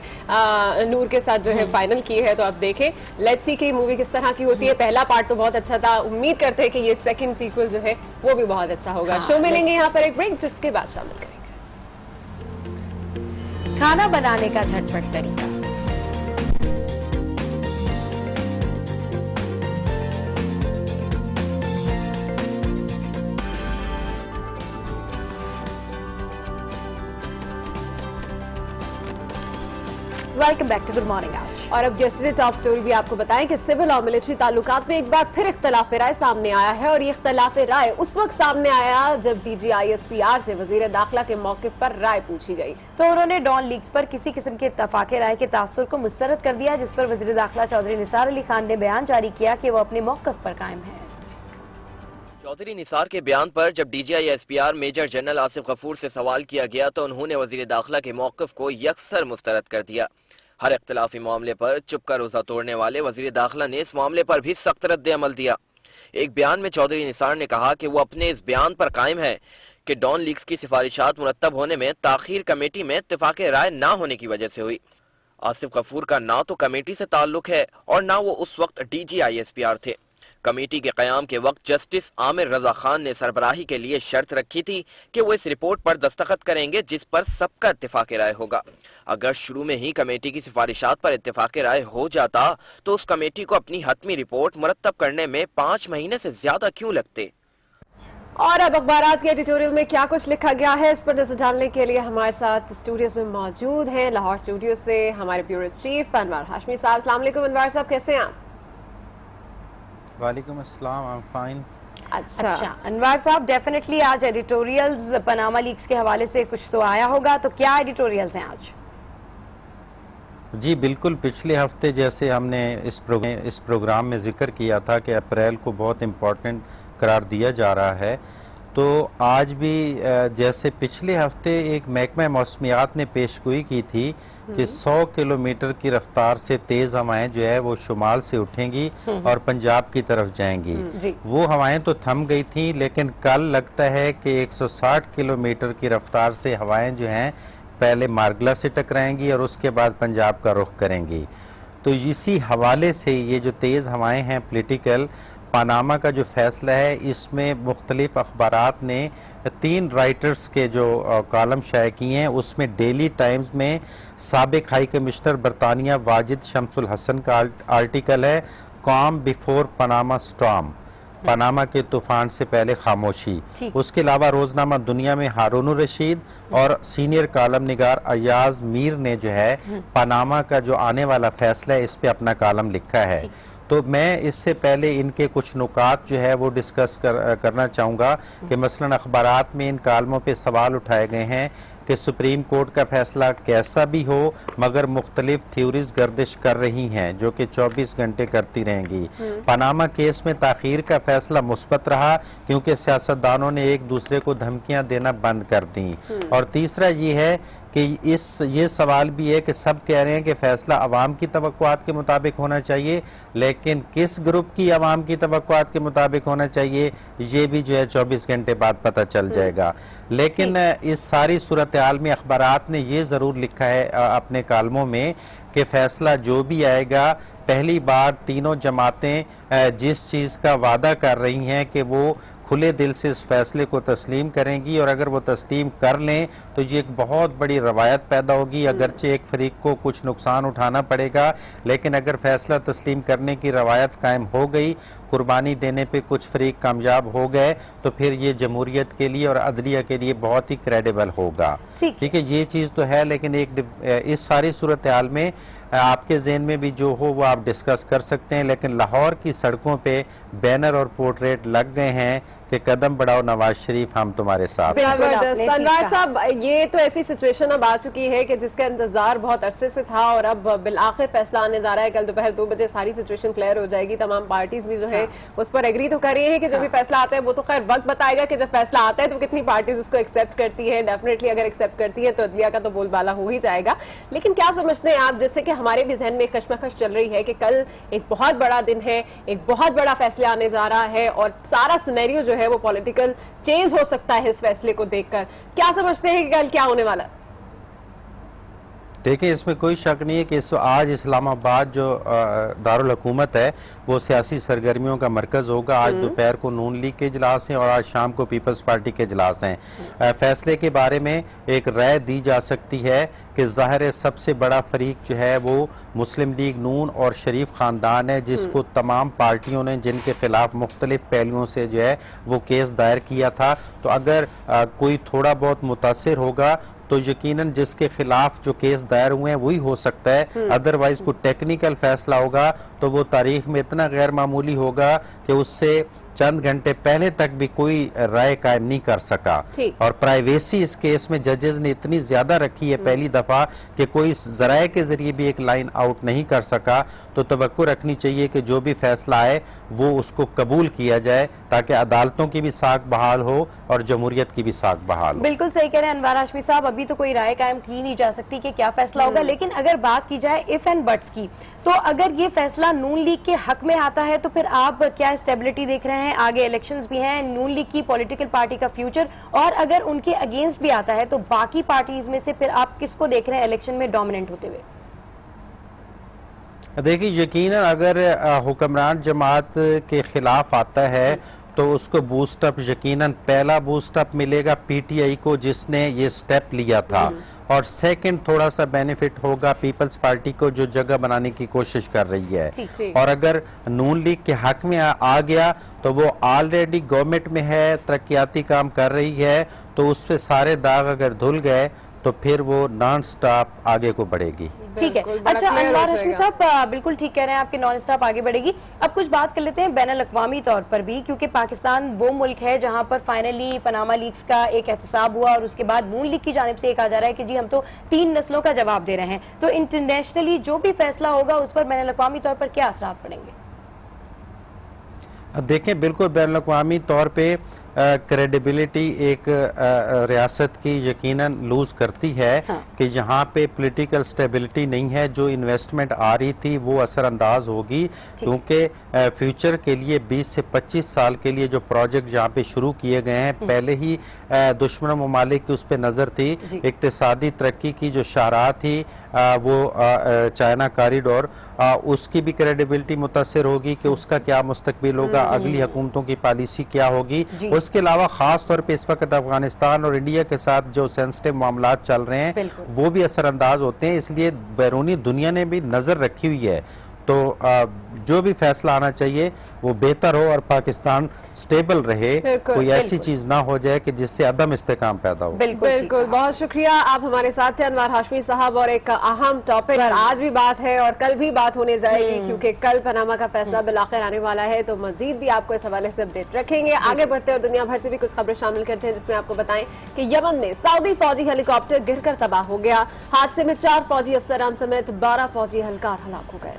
नूर के साथ जो है फाइनल की है। तो आप देखें, लेट्स सी की मूवी किस तरह की होती है। पहला पार्ट तो बहुत अच्छा था, उम्मीद करते हैं कि ये सेकंड सीक्वल जो है वो भी बहुत अच्छा होगा। शो में लेंगे यहाँ पर एक ब्रेक, जिसके बाद शामिल करेंगे खाना बनाने का झटपट तरीका। Welcome back to good morning आज। और अब यस्टरडे टॉप स्टोरी भी आपको बताएं कि सिविल और मिलिट्री ताल्लुकात में एक बार फिर इख्तलाफ राय सामने आया है। और ये इख्तलाफ राय उस वक्त सामने आया जब DGISPR से वजीर दाखिला के मौके पर राय पूछी गई, तो उन्होंने डॉन लीग्स पर किसी किस्म के इत्तफाक राय के तासुर को मुस्तरद कर दिया, जिस पर वजीर दाखिला चौधरी निसार अली खान ने बयान जारी किया कि वो अपने मौक़िफ़ पर कायम है। चौधरी निसार के बयान पर जब DGISPR major general Asif Ghafoor से सवाल किया गया तो उन्होंने वजीर दाखिला के मौक़िफ़ को यकसर मुस्तरद कर दिया। हर इख्तलाफी मामले पर चुप कर रोज़ा तोड़ने वाले वजीर दाखिला ने इस मामले पर भी सख्त रद्द अमल दिया। एक बयान में चौधरी निसार ने कहा कि वो अपने इस बयान पर कायम है कि डॉन लीग्स की सिफारिशात मुरत्तब होने में ताखीर कमेटी में इत्तेफाक राय ना होने की वजह से हुई। आसिफ गफूर का ना तो कमेटी से ताल्लुक है और ना वो उस वक्त DGISPR थे। कमेटी के क़याम के वक्त जस्टिस आमिर रजा खान ने सरबराही के लिए शर्त रखी थी कि वो इस रिपोर्ट पर दस्तखत करेंगे जिस पर सबका इत्तेफाक राय होगा। अगर शुरू में ही कमेटी की सिफारिशात पर इत्तेफाक राय हो जाता तो उस कमेटी को अपनी हतमी रिपोर्ट मुरत्तब करने में 5 महीने से ज्यादा क्यों लगते। और अब अखबारात के एडिटोरियल में क्या कुछ लिखा गया है, इस पर नजर डालने के लिए हमारे साथ स्टूडियोज में मौजूद हैं लाहौर स्टूडियो से हमारे ब्यूरो चीफ अनवर हाशमी साहब। अस्सलाम वालेकुम अनवर साहब, कैसे हैं आप? वालेकुम अस्सलाम, आई एम फाइन। अच्छा अनवर साहब, डेफिनेटली आज एडिटोरियल्स पनामा लीक्स के हवाले से कुछ तो आया होगा, तो क्या एडिटोरियल्स हैं आज? जी बिल्कुल, पिछले हफ्ते जैसे हमने इस प्रोग्राम में जिक्र किया था कि अप्रैल को बहुत इम्पोर्टेंट करार दिया जा रहा है, तो आज भी जैसे पिछले हफ्ते एक महकमा मौसमियात ने पेशगोई की थी कि 100 किलोमीटर की रफ्तार से तेज़ हवाएं जो है वो शुमाल से उठेंगी और पंजाब की तरफ जाएंगी। वो हवाएं तो थम गई थी, लेकिन कल लगता है कि 160 किलोमीटर की रफ्तार से हवाएं जो हैं पहले मारगला से टकराएंगी और उसके बाद पंजाब का रुख करेंगी। तो इसी हवाले से ये जो तेज़ हवाएं हैं पॉलिटिकल पनामा का जो फैसला है, इसमें मुख्तलिफ अखबारात ने 3 राइटर्स के जो कॉलम शाये किए हैं, उसमें डेली टाइम्स में साबिक हाई कमिश्नर बरतानिया वाजिद शमसुल हसन का आर्टिकल है, com before Panama storm. Panama के तूफान से पहले खामोशी, उसके अलावा रोजनामा दुनिया में हारून रशीद और सीनियर कॉलम निगार अयाज मीर ने जो है पनामा का जो आने वाला फैसला है इस पे अपना कॉलम लिखा है। तो मैं इससे पहले इनके कुछ नुकात जो है वो डिस्कस करना चाहूँगा कि मसलन अखबारात में इन कालमों पे सवाल उठाए गए हैं कि सुप्रीम कोर्ट का फैसला कैसा भी हो मगर मुख्तलिफ थ्योरीज गर्दिश कर रही हैं जो कि 24 घंटे करती रहेंगी। पनामा केस में ताखीर का फैसला मुस्बत रहा क्योंकि सियासतदानों ने एक दूसरे को धमकियां देना बंद कर दी। और तीसरा ये है कि ये सवाल भी है कि सब कह रहे हैं कि फैसला अवाम की तवक्कुआत के मुताबिक होना चाहिए, लेकिन किस ग्रुप की अवाम की तवक्कुआत के मुताबिक होना चाहिए ये भी जो है 24 घंटे बाद पता चल जाएगा। लेकिन इस सारी सूरत हाल में अखबारात ने ये ज़रूर लिखा है अपने कालमों में कि फैसला जो भी आएगा पहली बार तीनों जमातें जिस चीज़ का वादा कर रही हैं कि वो खुले दिल से इस फैसले को तस्लीम करेंगी और अगर वो तस्लीम कर लें तो ये एक बहुत बड़ी रवायत पैदा होगी। अगरचे एक फरीक को कुछ नुकसान उठाना पड़ेगा, लेकिन अगर फैसला तस्लीम करने की रवायत कायम हो गई, कुर्बानी देने पे कुछ फरीक कामयाब हो गए, तो फिर ये जमहूरियत के लिए और अदलिया के लिए बहुत ही क्रेडिबल होगा। ठीक है, ये चीज़ तो है, लेकिन इस सारी सूरत हाल में आपके ज़हन में भी जो हो वो आप डिस्कस कर सकते हैं। लेकिन लाहौर की सड़कों पे बैनर और पोर्ट्रेट लग गए हैं कि कदम बढ़ाओ नवाज शरीफ, हम तुम्हारे साथ। अनवर साहब, ये तो ऐसी सिचुएशन अब आ चुकी है कि जिसका इंतजार बहुत अरसे से था और अब बिलाखिर फैसला आने जा रहा है। कल दोपहर 2 बजे सारी सिचुएशन क्लियर हो जाएगी। तमाम पार्टीज भी जो है उस पर एग्री तो कर रही है कि जब भी फैसला आता है वो तो खैर वक्त बताएगा कि जब फैसला आता है तो कितनी पार्टीज उसको एक्सेप्ट करती है। डेफिनेटली अगर एक्सेप्ट करती है तो अदलिया का तो बोलबाला हो ही जाएगा। लेकिन क्या समझते हैं आप, जैसे कि हमारे भी जहन में कश्मकश चल रही है कि कल एक बहुत बड़ा दिन है, एक बहुत बड़ा फैसला आने जा रहा है और सारा सिनेरियो जो है वो पॉलिटिकल चेंज हो सकता है इस फैसले को देखकर। क्या समझते हैं कि कल क्या होने वाला? देखिए, इसमें कोई शक नहीं है कि आज इस्लामाबाद जो दारुल हुकूमत है वो सियासी सरगर्मियों का मरकज़ होगा। आज दोपहर को नून लीग के इजलास हैं और आज शाम को पीपल्स पार्टी के इजलास हैं। फैसले के बारे में एक राय दी जा सकती है कि ज़ाहिर सबसे बड़ा फरीक जो है वो मुस्लिम लीग नून और शरीफ ख़ानदान है, जिसको तमाम पार्टियों ने जिनके खिलाफ मुख्तलिफ पहलुओं से जो है वो केस दायर किया था। तो अगर कोई थोड़ा बहुत मुतासिर होगा तो यकीनन जिसके खिलाफ जो केस दायर हुए हैं वही हो सकता है। अदरवाइज कोई टेक्निकल फैसला होगा तो वो तारीख में इतना गैर मामूली होगा कि उससे चंद घंटे पहले तक भी कोई राय कायम नहीं कर सका। और प्राइवेसी इस केस में जजेस ने इतनी ज्यादा रखी है पहली दफा कि कोई जराये के जरिए भी एक लाइन आउट नहीं कर सका। तो तवक्को रखनी चाहिए कि जो भी फैसला आए वो उसको कबूल किया जाए ताकि अदालतों की भी साख बहाल हो और जमहूरियत की भी साख बहाल हो। बिल्कुल सही कह रहे हैं अनवर हाशमी साहब, अभी तो कोई राय कायम की नहीं जा सकती कि क्या फैसला होगा। लेकिन अगर बात की जाए इफ एंड बट्स की, तो अगर ये फैसला नून लीग के हक में आता है तो फिर आप क्या स्टेबिलिटी देख रहे हैं? आगे इलेक्शंस भी हैं, नून लीग की पॉलिटिकल पार्टी का फ्यूचर, और अगर उनके अगेंस्ट भी आता है तो बाकी पार्टीज में से फिर आप किसको देख रहे हैं इलेक्शन में डोमिनेंट होते हुए? देखिए, यकीनन अगर हुक्मरान जमात के खिलाफ आता है तो उसको बूस्टअप यकीनन पहला बूस्टअप मिलेगा पीटीआई को जिसने ये स्टेप लिया था, और सेकंड थोड़ा सा बेनिफिट होगा पीपल्स पार्टी को जो जगह बनाने की कोशिश कर रही है। और अगर नून लीग के हक में आ गया तो वो ऑलरेडी गवर्नमेंट में है, तरक्याती काम कर रही है, तो उस पे सारे दाग अगर धुल गए तो फिर वो नॉन स्टॉप आगे को बढ़ेगी। ठीक है, अच्छा अनवर हाशमी साहब बिल्कुल ठीक कह रहे हैं, आपकी नॉन स्टॉप आगे बढ़ेगी। अब कुछ बात कर लेते हैं बैनुल अक़वामी तौर पर भी, क्योंकि पाकिस्तान वो मुल्क है जहां पर फाइनली पनामा लीक्स का एक एहतसाब हुआ और उसके बाद नून लीग की जानिब से कहा जा रहा है कि जी हम तो 3 नस्लों का जवाब दे रहे हैं। तो इंटरनेशनली जो भी फैसला होगा उस पर बैनुल अक़वामी तौर पर क्या असरात पड़ेंगे? देखें, बिल्कुल बैनुल अक़वामी तौर पे क्रेडिबिलिटी एक रियासत की यकीनन लूज करती है कि यहाँ पे पॉलिटिकल स्टेबिलिटी नहीं है। जो इन्वेस्टमेंट आ रही थी वो असरअंदाज होगी, क्योंकि फ्यूचर के लिए 20 से 25 साल के लिए जो प्रोजेक्ट यहाँ पे शुरू किए गए हैं पहले ही दुश्मन ममालिक की उस पर नज़र थी। इक्तिसादी तरक्की की जो शाहराह थी वो चाइना कॉरिडोर, उसकी भी क्रेडिबिलिटी मुतासिर होगी कि उसका क्या मुस्तकबिल होगा, अगली हुकूमतों की पॉलिसी क्या होगी। उसके अलावा खास तौर पे इस वक्त अफगानिस्तान और इंडिया के साथ जो सेंसिटिव मामलात चल रहे हैं वो भी असरअंदाज होते हैं, इसलिए बैरूनी दुनिया ने भी नजर रखी हुई है। तो जो भी फैसला आना चाहिए वो बेहतर हो और पाकिस्तान स्टेबल रहे, कोई ऐसी चीज ना हो जाए कि जिससे अदम इस्तेकाम पैदा हो। बिल्कुल, बहुत शुक्रिया, आप हमारे साथ थे अनवर हाशमी साहब, और एक अहम टॉपिक पर आज भी बात है और कल भी बात होने जाएगी, क्योंकि कल पनामा का फैसला बिलाखिर आने वाला है, तो मजीद भी आपको इस हवाले से अपडेट रखेंगे। आगे बढ़ते हैं और दुनिया भर से भी कुछ खबरें शामिल करते हैं, जिसमें आपको बताएं कि यमन में सऊदी फौजी हेलीकॉप्टर गिरकर तबाह हो गया। हादसे में 4 फौजी अफसरान समेत 12 फौजी एहलकार हलाक हो गए।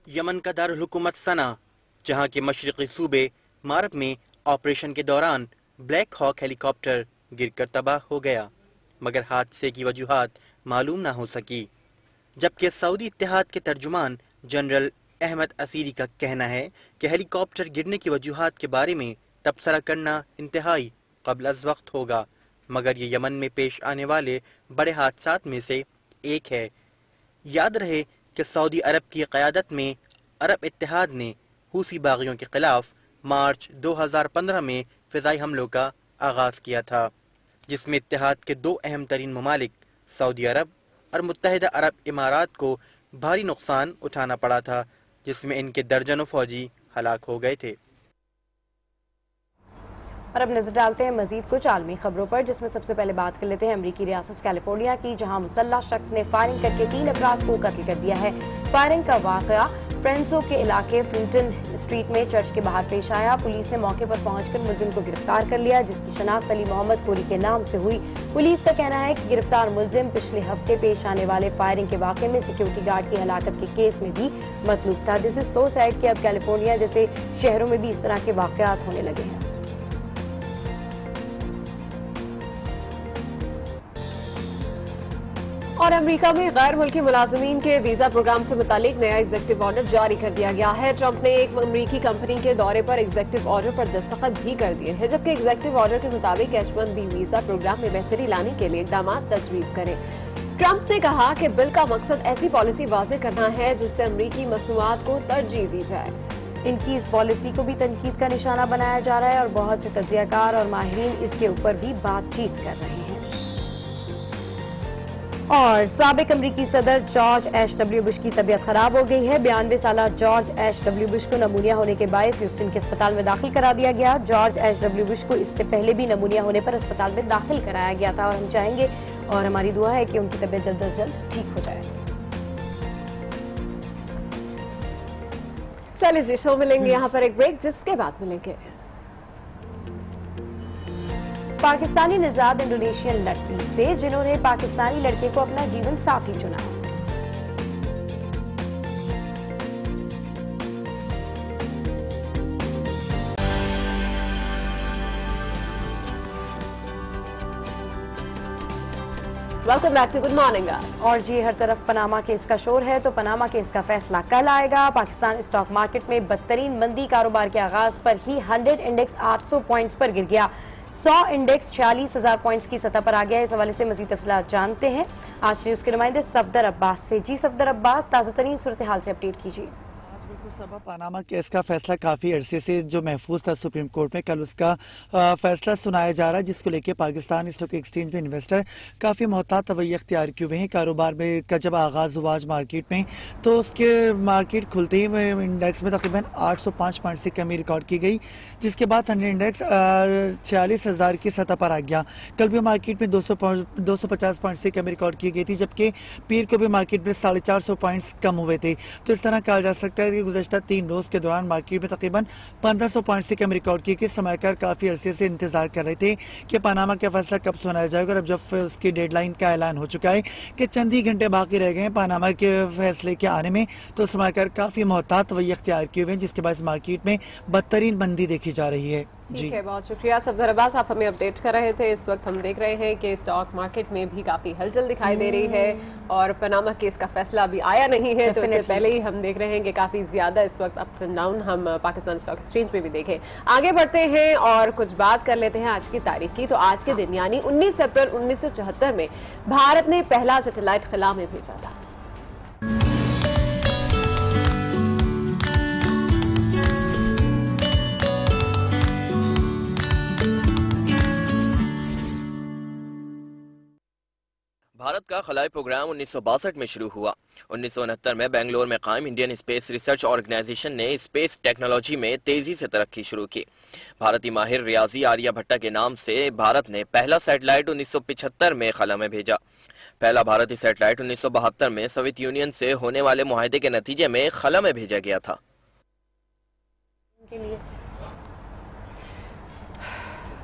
यमन का दारुल हुकूमत सना, जहां के मशरिकी सूबे मारब में ऑपरेशन के दौरान ब्लैक हॉक हेलीकॉप्टर गिरकर तबाह हो गया, मगर हादसे की वजूहात मालूम ना हो सकी। जबकि सऊदी इत्तेहाद के तर्जुमान जनरल अहमद असीरी का कहना है कि हेलीकॉप्टर गिरने की वजूहात के बारे में तबसरा करना इंतहाई क़ब्ल अज़ वक्त होगा, मगर ये यमन में पेश आने वाले बड़े हादसात में से एक है। याद रहे कि सऊदी अरब की क़यादत में अरब इत्तेहाद ने हूसी बागियों के खिलाफ मार्च 2015 में फ़िज़ाई हमलों का आगाज़ किया था, जिसमें इत्तेहाद के 2 अहम तरीन ममालिक सऊदी अरब और मुत्तहिदा अरब इमारात को भारी नुकसान उठाना पड़ा था, जिसमें इनके दर्जनों फौजी हलाक हो गए थे। और अब नजर डालते हैं मजीद कुछ आलमी खबरों पर, जिसमें सबसे पहले बात कर लेते हैं अमरीकी रियासत कैलिफोर्निया की, जहां मुसल्लह शख्स ने फायरिंग करके 3 अफराद को कत्ल कर दिया है। फायरिंग का वाकया फ्रेंसो के इलाके फ्लिंटन स्ट्रीट में चर्च के बाहर पेश आया। पुलिस ने मौके पर पहुंचकर मुलजिम को गिरफ्तार कर लिया, जिसकी शनाख्त अली मोहम्मद कोरी के नाम से हुई। पुलिस का कहना है कि गिरफ्तार मुलजिम पिछले हफ्ते पेश आने वाले फायरिंग के वाकये में सिक्योरिटी गार्ड की हलाकत के केस में भी मतलूब था। दिस इज सो सैड कि अब कैलिफोर्निया जैसे शहरों में भी इस तरह के वाकयात होने लगे हैं। और अमेरिका में गैर मुल्की मुलाजमीन के वीजा प्रोग्राम से मुतालिक नया एग्जीक्यूटिव ऑर्डर जारी कर दिया गया है। ट्रंप ने एक अमेरिकी कंपनी के दौरे पर एग्जीक्यूटिव ऑर्डर पर दस्तखत भी कर दिए हैं, जबकि एग्जीक्यूटिव ऑर्डर के मुताबिक H-1B वीजा प्रोग्राम में बेहतरी लाने के लिए इकदाम तजवीज करें। ट्रंप ने कहा कि बिल का मकसद ऐसी पॉलिसी वाज़ेह करना है जिससे अमरीकी मसनूआत को तरजीह दी जाए। इनकी इस पॉलिसी को भी तनकीद का निशाना बनाया जा रहा है और बहुत से तज्जियाकार और माहिरीन इसके ऊपर भी बातचीत कर रहे हैं। और साबिक अमरीकी सदर जॉर्ज H.W. बुश की तबीयत खराब हो गई है। 92 साला जॉर्ज H.W. बुश को नमूनिया होने के बायस ह्यूस्टन के अस्पताल में दाखिल करा दिया गया। George H.W. बुश को इससे पहले भी नमूनिया होने पर अस्पताल में दाखिल कराया गया था, और हम चाहेंगे और हमारी दुआ है कि उनकी तबीयत जल्द से जल्द ठीक हो जाए। चलिए जी, शो मिलेंगे यहाँ पर एक ब्रेक, जिसके बाद मिलेंगे। पाकिस्तानी निजाद इंडोनेशियन लड़की से, जिन्होंने पाकिस्तानी लड़के को अपना जीवन साथी चुना। Welcome back to good morning. और जी, हर तरफ पनामा केस का शोर है, तो पनामा केस का फैसला कल आएगा। पाकिस्तान स्टॉक मार्केट में बदतरीन मंदी, कारोबार के आगाज पर ही 100 इंडेक्स 800 पॉइंट्स पर गिर गया। 100 इंडेक्स 46,000 पॉइंट्स की सतह पर आ गया। इस हवाले से मजीद तफसीलात जानते हैं आज न्यूज के नुमाइंदे सफदर अब्बास से। जी सफदर अब्बास, ताज़ा तरीन सूरत हाल से अपडेट कीजिए। सबा पनामा केस का फैसला काफ़ी अरसे से जो महफूज था सुप्रीम कोर्ट में, कल उसका फैसला सुनाया जा रहा है, जिसको लेके पाकिस्तान स्टॉक एक्सचेंज में इन्वेस्टर काफ़ी मोहतात रवैया अख्तियार किए हुए हैं। कारोबार में का जब आगाज़ हुआ आज मार्केट में, तो उसके मार्केट खुलते ही इंडेक्स में तकरीबन 805 पॉइंट से कमी रिकॉर्ड की गई, जिसके बाद 100 इंडेक्स 46,000 की सतह पर आ गया। कल भी मार्केट में 250 पॉइंट से कमी रिकॉर्ड की गई थी, जबकि पीर को भी मार्केट में 450 पॉइंट्स कम हुए थे। तो इस तरह कहा जा सकता है कि गुज़श्ता 3 रोज़ के दौरान मार्केट में तकरीबन 1500 पॉइंट से कम रिकॉर्ड किए कि सरमायाकार काफ़ी अरसे से इंतजार कर रहे थे कि पनामा का फैसला कब सुनाया जाएगा। और अब जब उसकी डेडलाइन का ऐलान हो चुका है कि चंद ही घंटे बाकी रह गए हैं पनामा के फैसले के आने में, तो सरमायाकार काफ़ी मोहतात रवैया अख्तियार किए हुए हैं, जिसके बाद मार्केट में बदतरीन मंदी देखी जा रही है। ठीक है, बहुत शुक्रिया सफदर अब्बास, आप हमें अपडेट कर रहे थे। इस वक्त हम देख रहे हैं कि स्टॉक मार्केट में भी काफी हलचल दिखाई दे रही है और पनामा केस का फैसला अभी आया नहीं है, तो इससे पहले ही हम देख रहे हैं कि काफी ज्यादा इस वक्त अप्स एंड डाउन हम पाकिस्तान स्टॉक एक्सचेंज में भी देखें। आगे बढ़ते हैं और कुछ बात कर लेते हैं आज की तारीख की। तो आज के दिन यानी 19 अप्रैल 1974 में भारत ने पहला सैटेलाइट खला में भेजा था। भारत का खलाई प्रोग्राम 1962 में शुरू हुआ। 1969 में बेंगलोर में कायम इंडियन स्पेस रिसर्च ऑर्गेनाइजेशन ने स्पेस टेक्नोलॉजी में तेजी से तरक्की शुरू की। भारतीय माहिर रियाजी आर्यभट्टा के नाम से भारत ने पहला सैटेलाइट 1975 में खला में भेजा। पहला भारतीय सैटेलाइट 1972 में सोवियत यूनियन से होने वाले मुआहदे के नतीजे में खला में भेजा गया था।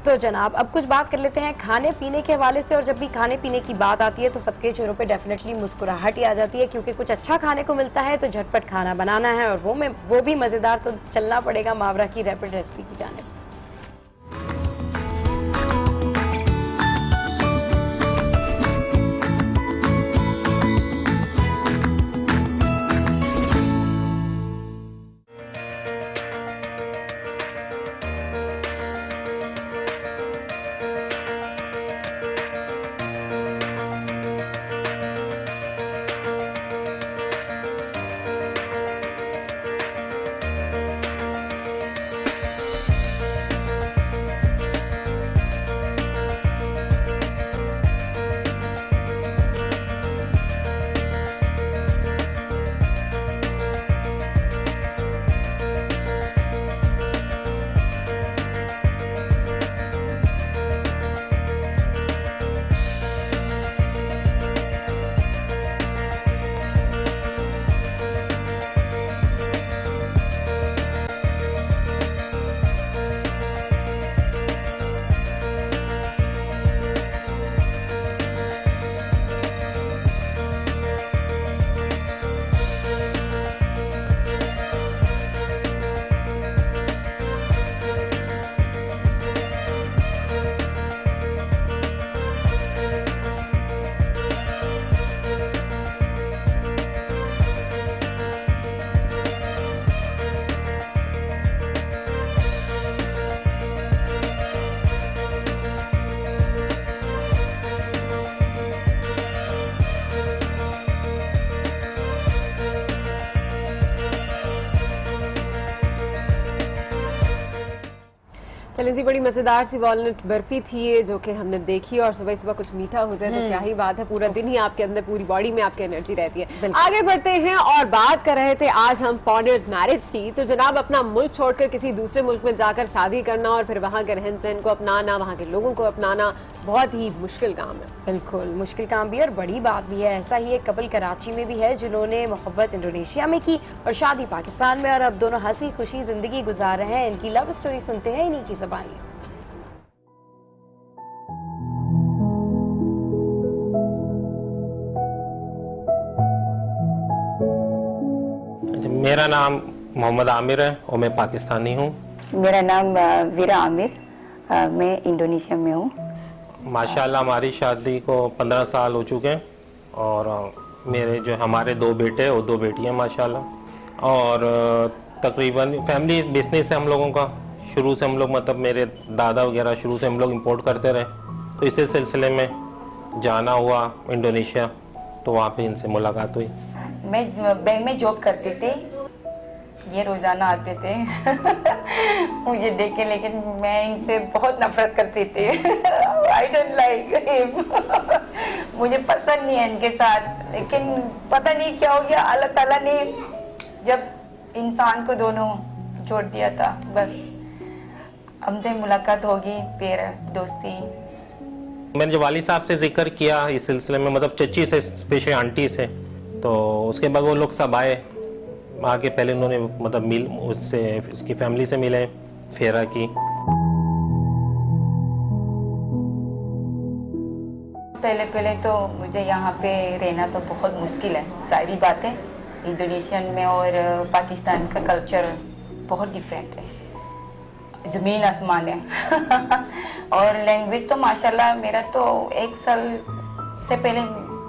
तो जनाब अब कुछ बात कर लेते हैं खाने पीने के हवाले से। और जब भी खाने पीने की बात आती है तो सबके चेहरों पे डेफिनेटली मुस्कुराहट ही आ जाती है, क्योंकि कुछ अच्छा खाने को मिलता है तो झटपट खाना बनाना है और वो भी मज़ेदार, तो चलना पड़ेगा मावरा की रैपिड रेसिपी की जानिब। चलें जी, बड़ी मजेदार सी वॉलनट बर्फी थी ये जो कि हमने देखी, और सुबह सुबह कुछ मीठा हो जाए तो क्या ही बात है, पूरा दिन ही आपके अंदर, पूरी बॉडी में आपकी एनर्जी रहती है। आगे बढ़ते हैं और बात कर रहे थे आज हम फॉरेनर्स मैरिज की। तो जनाब अपना मुल्क छोड़कर किसी दूसरे मुल्क में जाकर शादी करना और फिर वहाँ के रहन सहन को अपनाना, वहाँ के लोगों को अपनाना बहुत ही मुश्किल काम है। बिल्कुल मुश्किल काम भी है और बड़ी बात भी है। ऐसा ही एक कपल कराची में भी है जिन्होंने मोहब्बत इंडोनेशिया में की और शादी पाकिस्तान में, और अब दोनों हंसी खुशी जिंदगी गुजार रहे हैं। इनकी लव स्टोरी सुनते हैं इन्हीं की ज़बानी। मेरा नाम मोहम्मद आमिर है और मैं पाकिस्तानी हूँ। मेरा नाम वीरा आमिर, मैं इंडोनेशिया में हूँ। माशाल्लाह हमारी शादी को 15 साल हो चुके हैं और मेरे जो हमारे 2 बेटे और 2 बेटियाँ माशाल्लाह। और तकरीबन फैमिली बिजनेस है हम लोगों का। शुरू से हम लोग मतलब मेरे दादा वगैरह शुरू से हम लोग इंपोर्ट करते रहे, तो इसी सिलसिले में जाना हुआ इंडोनेशिया, तो वहाँ पे इनसे मुलाकात हुई। मैं बैंक में जॉब करती थी, ये रोजाना आते थे मुझे देख के, लेकिन मैं इनसे बहुत नफरत करती थी। आई डोंट लाइक हिम मुझे पसंद नहीं है इनके साथ, लेकिन पता नहीं क्या हो गया, अल्लाह ताला ने जब इंसान को दोनों जोड़ दिया था, बस हमसे मुलाकात होगी, फिर दोस्ती। मैंने जो वाली साहब से जिक्र किया इस सिलसिले में, मतलब चच्ची से स्पेशल आंटी से, तो उसके बाद वो लोग सब आगे पहले उन्होंने मतलब मिल उससे उसकी फैमिली से मिले, फेरा की। पहले तो मुझे यहाँ पे रहना तो बहुत मुश्किल है, सारी बातें इंडोनेशियन में और पाकिस्तान का कल्चर बहुत डिफरेंट है, ज़मीन आसमान है। और लैंग्वेज तो माशाल्लाह मेरा तो 1 साल से पहले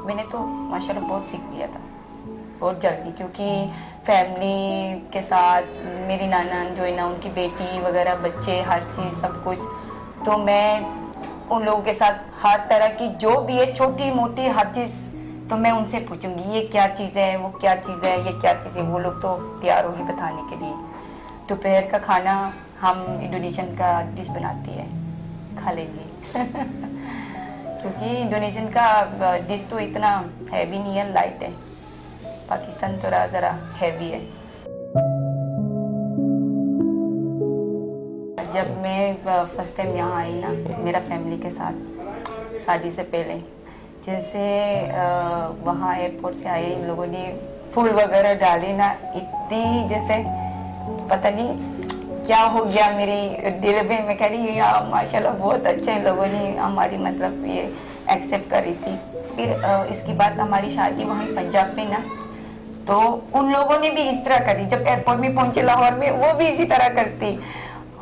मैंने तो माशाल्लाह बहुत सीख लिया था, बहुत जल्दी, क्योंकि फैमिली के साथ मेरी नाना जो है ना, उनकी बेटी वगैरह, बच्चे, हर चीज़ सब कुछ, तो मैं उन लोगों के साथ हर तरह की जो भी है छोटी मोटी हर चीज़ तो मैं उनसे पूछूंगी, ये क्या चीज़ है, वो क्या चीज़ है, ये क्या चीज़ है, वो लोग तो तैयार होगी बताने के लिए। दोपहर का खाना हम इंडोनेशियन का डिश बनाती है, खा लेंगे क्योंकि इंडोनेशियन का डिश तो इतना हैवी नहीं है, लाइट है। पाकिस्तान थोड़ा ज़रा हैवी है। जब मैं फर्स्ट टाइम यहाँ आई ना मेरा फैमिली के साथ शादी से पहले, जैसे वहाँ एयरपोर्ट से आए इन लोगों ने फूल वगैरह डाली ना, इतनी जैसे पता नहीं क्या हो गया मेरी दिल में। मैं कह रही यार माशाल्लाह बहुत अच्छे लोगों ने हमारी मतलब ये एक्सेप्ट करी थी। फिर इसके बाद हमारी शादी वहीं पंजाब में ना, तो उन लोगों ने भी इस तरह करी। जब एयरपोर्ट में पहुंचे लाहौर में, वो भी इसी तरह करती।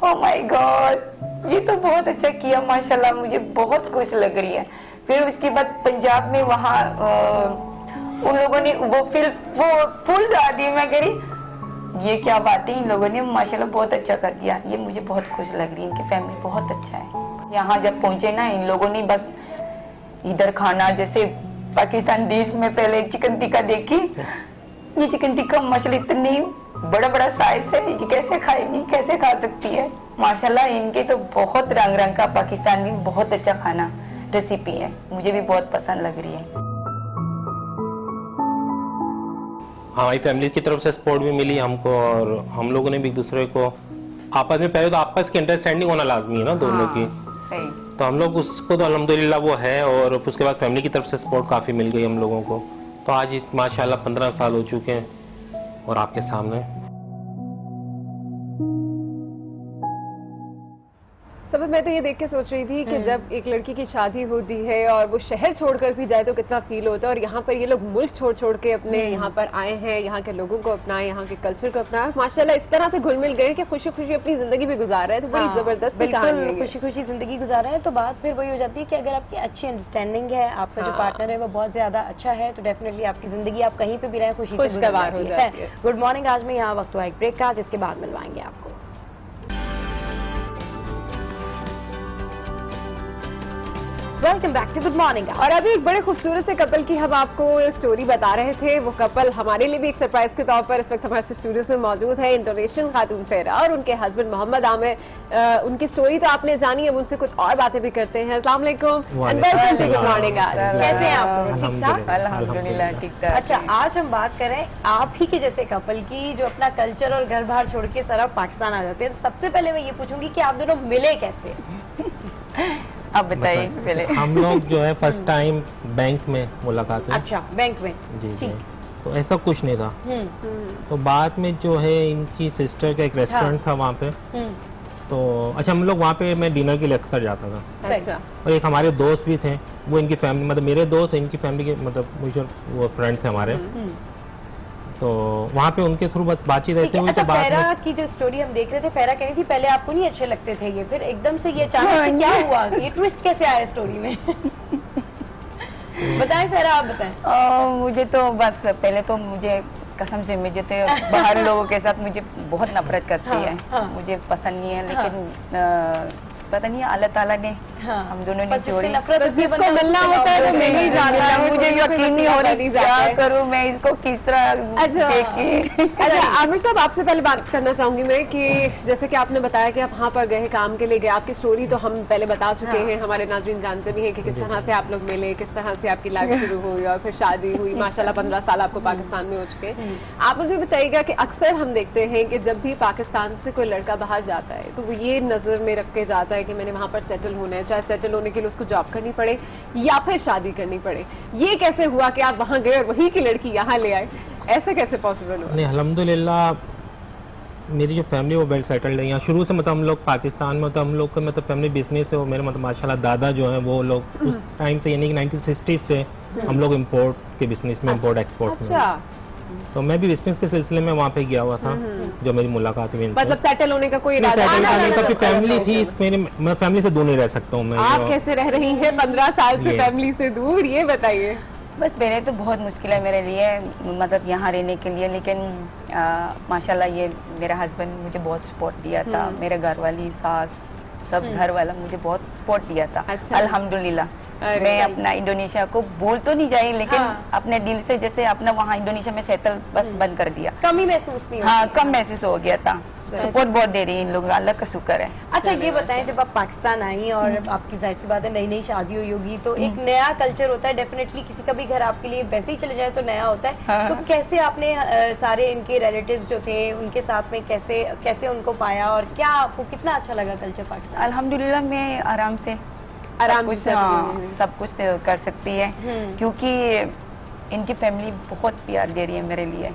ओह माय गॉड, ये तो बहुत अच्छा किया माशाल्लाह, मुझे बहुत खुश लग रही है। फिर उसके बाद पंजाब में वहाँ उन लोगों ने वो फूल डाल दी। मैं कह रही ये क्या बात है, इन लोगों ने माशाल्लाह बहुत अच्छा कर दिया। ये मुझे बहुत खुश लग रही है, इनकी फैमिली बहुत अच्छा है। यहाँ जब पहुंचे ना, इन लोगों ने बस इधर खाना, जैसे पाकिस्तान डिश में पहले चिकन टिक्का देखी, ये चिकन टिक्का माशाल्लाह इतनी बड़ा बड़ा साइज है, ये कैसे खाएगी, कैसे खा सकती है। माशाल्लाह इनके तो बहुत रंग रंग का पाकिस्तान में बहुत अच्छा खाना रेसिपी है, मुझे भी बहुत पसंद लग रही है। हमारी फैमिली की तरफ से सपोर्ट भी मिली हमको, और हम लोगों ने भी एक दूसरे को आपस में, पहले तो आपस की अंडरस्टैंडिंग होना लाजमी है ना दोनों की। सही। तो हम लोग उसको तो अल्हम्दुलिल्लाह वो है, और उसके बाद फैमिली की तरफ से सपोर्ट काफ़ी मिल गई हम लोगों को। तो आज माशाल्लाह 15 साल हो चुके हैं और आपके सामने। सब मैं तो ये देख के सोच रही थी कि जब एक लड़की की शादी होती है और वो शहर छोड़कर भी जाए तो कितना फील होता है, और यहाँ पर ये लोग मुल्क छोड़ छोड़ के अपने यहाँ पर आए हैं, यहाँ के लोगों को अपनाए, यहाँ के कल्चर को अपनाए, माशाल्लाह इस तरह से घुल मिल गए कि खुशी खुशी अपनी जिंदगी भी गुजार रहे हैं। तो बड़ी जबरदस्त कहानी है, खुशी खुशी जिंदगी गुजार रहे हैं। तो बात फिर वही हो जाती है कि अगर आपकी अच्छी अंडरस्टैंडिंग है, आपका जो पार्टनर है वो बहुत ज्यादा अच्छा है, तो डेफिनेटली आपकी जिंदगी आप कहीं पे भी रहे खुशी से गुजार हो जाती है। गुड मॉर्निंग, आज में यहाँ वक्त हुआ एक ब्रेक का, जिसके बाद मिलवाएंगे आपको। Welcome back to good morning. और अभी एक बड़े खूबसूरत से कपल की हम आपको स्टोरी बता रहे थे। वो कपल हमारे लिए भी एक सरप्राइज के तौर पर इस वक्त हमारे स्टूडियोज में मौजूद है। इंडोनेशियन खातून फेरा और उनके हस्बैंड मोहम्मद आमिर। उनकी स्टोरी तो आपने जानी, अब उनसे कुछ और बातें भी करते हैं। अस्सलाम वालेकुम and welcome to good morning. कैसे हैं आप? ठीक ठाक, अल्हम्दुलिल्लाह ठीक ठाक। अच्छा, आज हम बात करें आप ही के जैसे कपल की जो अपना कल्चर और घर बाहर छोड़ के सारा पाकिस्तान आ जाते हैं। सबसे पहले मैं ये पूछूंगी कि आप दोनों मिले कैसे? अब बताइए पहले। हम लोग जो है फर्स्ट टाइम बैंक में मुलाकात हुई। अच्छा, बैंक में। जी। तो ऐसा कुछ नहीं था। तो बाद में जो है इनकी सिस्टर का एक रेस्टोरेंट था वहाँ पे, तो अच्छा हम लोग वहाँ पे मैं डिनर के लिए अक्सर जाता था। अच्छा। और एक हमारे दोस्त भी थे, वो इनकी फैमिली मतलब मेरे दोस्त इनकी फैमिली के मतलब मुझे वो फ्रेंड थे हमारे। तो वहाँ पे उनके थ्रू बस बातचीत ऐसे हुई। अच्छा, फेरा की जो स्टोरी हम देख रहे थे, फेरा कह रही थी पहले आपको नहीं अच्छे लगते थे ये, फिर एकदम से ये अचानक से क्या हुआ, ये ट्विस्ट कैसे आया स्टोरी में? बताएं फेरा, आप बताएं। मुझे तो बस पहले तो मुझे कसम से मुझे तो बाहर लोगों के साथ मुझे बहुत नफरत करती है। मुझे पसंद नहीं है, लेकिन पता नहीं अल्लाह ताला ने हम दोनों ने जोड़ी। जिसको मिलना होता है वो मिल ही जाता है। मुझे यकीन नहीं हो रही क्या करूं मैं, इसको किस तरह। अच्छा आमिर साहब, आपसे पहले बात करना चाहूंगी मैं कि जैसे कि आपने बताया कि आप वहाँ पर गए, काम के लिए गए, आपकी स्टोरी तो हम पहले बता चुके हैं, हमारे नाज़रीन जानते भी हैं कि किस तरह से आप लोग मिले, किस तरह से आपकी लाइफ शुरू हुई और फिर शादी हुई। माशाल्लाह 15 साल आपको पाकिस्तान में हो चुके हैं। आप मुझे बताइएगा कि अक्सर हम देखते हैं कि जब भी पाकिस्तान से कोई लड़का बाहर जाता है तो वो ये नज़र में रख के जाता है कि मैंने वहाँ पर सेटल होना है, चाहे सेटल होने के लिए उसको जॉब करनी पड़े या फिर शादी करनी पड़े। ये कैसे हुआ कि आप वहाँ गए और वहीं की लड़की यहाँ ले आए? ऐसे कैसे पॉसिबल हुआ? नहीं, अल्हम्दुलिल्लाह मेरी जो फैमिली वो वेल सेटल्ड है यहाँ शुरू से। मतलब हम लोग पाकिस्तान में तो हम लोग का मतलब फैमिली बिजनेस है। वो मेरे मतलब माशाल्लाह दादा जो है वो लोग उस टाइम से यानी कि 1960 से हम लोग इम्पोर्ट के बिजनेस में, इम्पोर्ट एक्सपोर्ट में। तो मैं भी बिजनेस के सिलसिले में वहाँ पे गया हुआ था जो मेरी मुलाकात हुई। मतलब सेटल होने का कोई इरादा नहीं था कि फैमिली थी, मैं फैमिली से दूर नहीं रह सकता हूँ मैं। आप कैसे रह रही हैं 15 साल से फैमिली से दूर, ये बताइए। बस पहले तो बहुत मुश्किल है मेरे लिए, मतलब यहाँ रहने के लिए, लेकिन माशाल्लाह ये मेरा हस्बैंड मुझे बहुत सपोर्ट दिया था, मेरे घर वाली सास सब घर वाला मुझे बहुत सपोर्ट दिया था। अच्छा। अल्हम्दुलिल्लाह मैं अपना इंडोनेशिया को बोल तो नहीं जाई, लेकिन अपने दिल से जैसे अपना वहाँ इंडोनेशिया में सेटल बस बंद कर दिया। कमी महसूस नहीं हाँ, कम महसूस हो गया था। सपोर्ट बहुत दे रही है इन लोग, अल्लाह का शुक्र है। अच्छा ये बताएं, जब आप पाकिस्तान आई और आपकी जाहिर सी बात है नई नई शादी हुई होगी, तो एक नया कल्चर होता है, डेफिनेटली किसी का भी घर आपके लिए वैसे ही चले जाए तो नया होता है। तो कैसे आपने सारे इनके रिलेटिव्स जो थे उनके साथ में कैसे उनको पाया और क्या आपको कितना अच्छा लगा कल्चर पाकिस्तान? अल्हम्दुलिल्लाह मैं आराम से सब कुछ कर सकती है, क्योंकि इनकी फैमिली बहुत प्यार दे रही है मेरे लिए।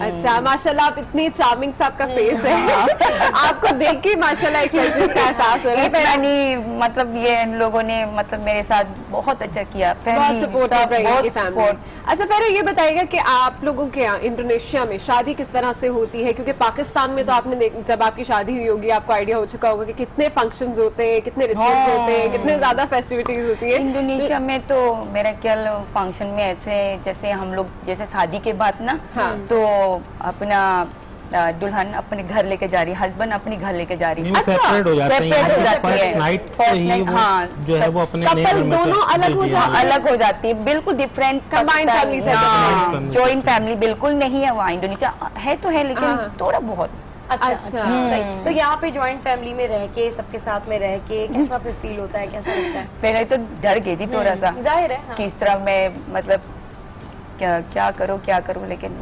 अच्छा माशाल्लाह, आप इतनी चार्मिंग सा आपका फेस है। आपको देख के माशाल्लाह एक लड़की का एहसास हो रहा है। नहीं मतलब ये इन लोगों ने मतलब मेरे साथ बहुत अच्छा किया, बहुत सपोर्ट। अच्छा पहले ये बताइएगा कि आप लोगों के यहाँ इंडोनेशिया में शादी किस तरह से होती है, क्योंकि पाकिस्तान में तो आपने जब आपकी शादी हुई होगी आपको आइडिया हो चुका होगा कि कितने फंक्शंस होते हैं, कितने रिचुअल्स होते हैं, कितने ज्यादा फेस्टिविटीज होती है। इंडोनेशिया में तो मेरा ख्याल फंक्शन में ऐसे जैसे हम लोग जैसे शादी के बाद ना तो अपना दुल्हन अपने घर लेके जा रही है, हस्बैंड अपने घर लेके जा रही है। सेपरेट हो जाते हैं, फर्स्ट नाइट ही वो जो है वो अपने दोनों अलग हो जाती है, बिल्कुल डिफरेंट कंबाइंड फैमिली से। जॉइंट फैमिली बिल्कुल नहीं है वहाँ, इंडोनेशिया है तो है लेकिन थोड़ा बहुत। अच्छा सही। तो यहाँ पे जॉइंट फैमिली में रह के सबके साथ में रह के कैसा फिर फील होता है, कैसा लगता है? पहले तो डर गई थी थोड़ा सा, जाहिर है किस तरह मैं मतलब क्या करूँ, लेकिन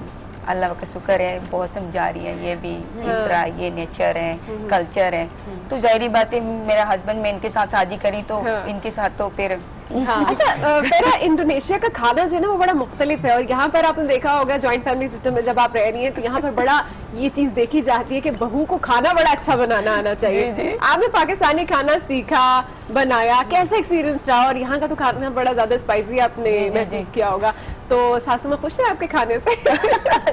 अल्लाह का शुक्र है बहुत समझा रही है ये भी, किस तरह ये नेचर है, कल्चर है। तो जाहिर बात है मेरा हस्बैंड मैं इनके साथ शादी करी तो इनके साथ तो फिर अच्छा मेरा इंडोनेशिया का खाना जो है ना वो बड़ा मुख्तलिफ है, और यहाँ पर आपने देखा होगा जॉइंट फैमिली सिस्टम में जब आप रह रही हैं तो यहाँ पर बड़ा ये चीज देखी जाती है कि बहू को खाना बड़ा अच्छा बनाना आना चाहिए। आपने पाकिस्तानी खाना सीखा, बनाया, कैसा एक्सपीरियंस रहा? और यहाँ का तो खाना बड़ा ज्यादा स्पाइसी आपने महसूस किया होगा, तो सासू माँ खुश है आपके खाने से?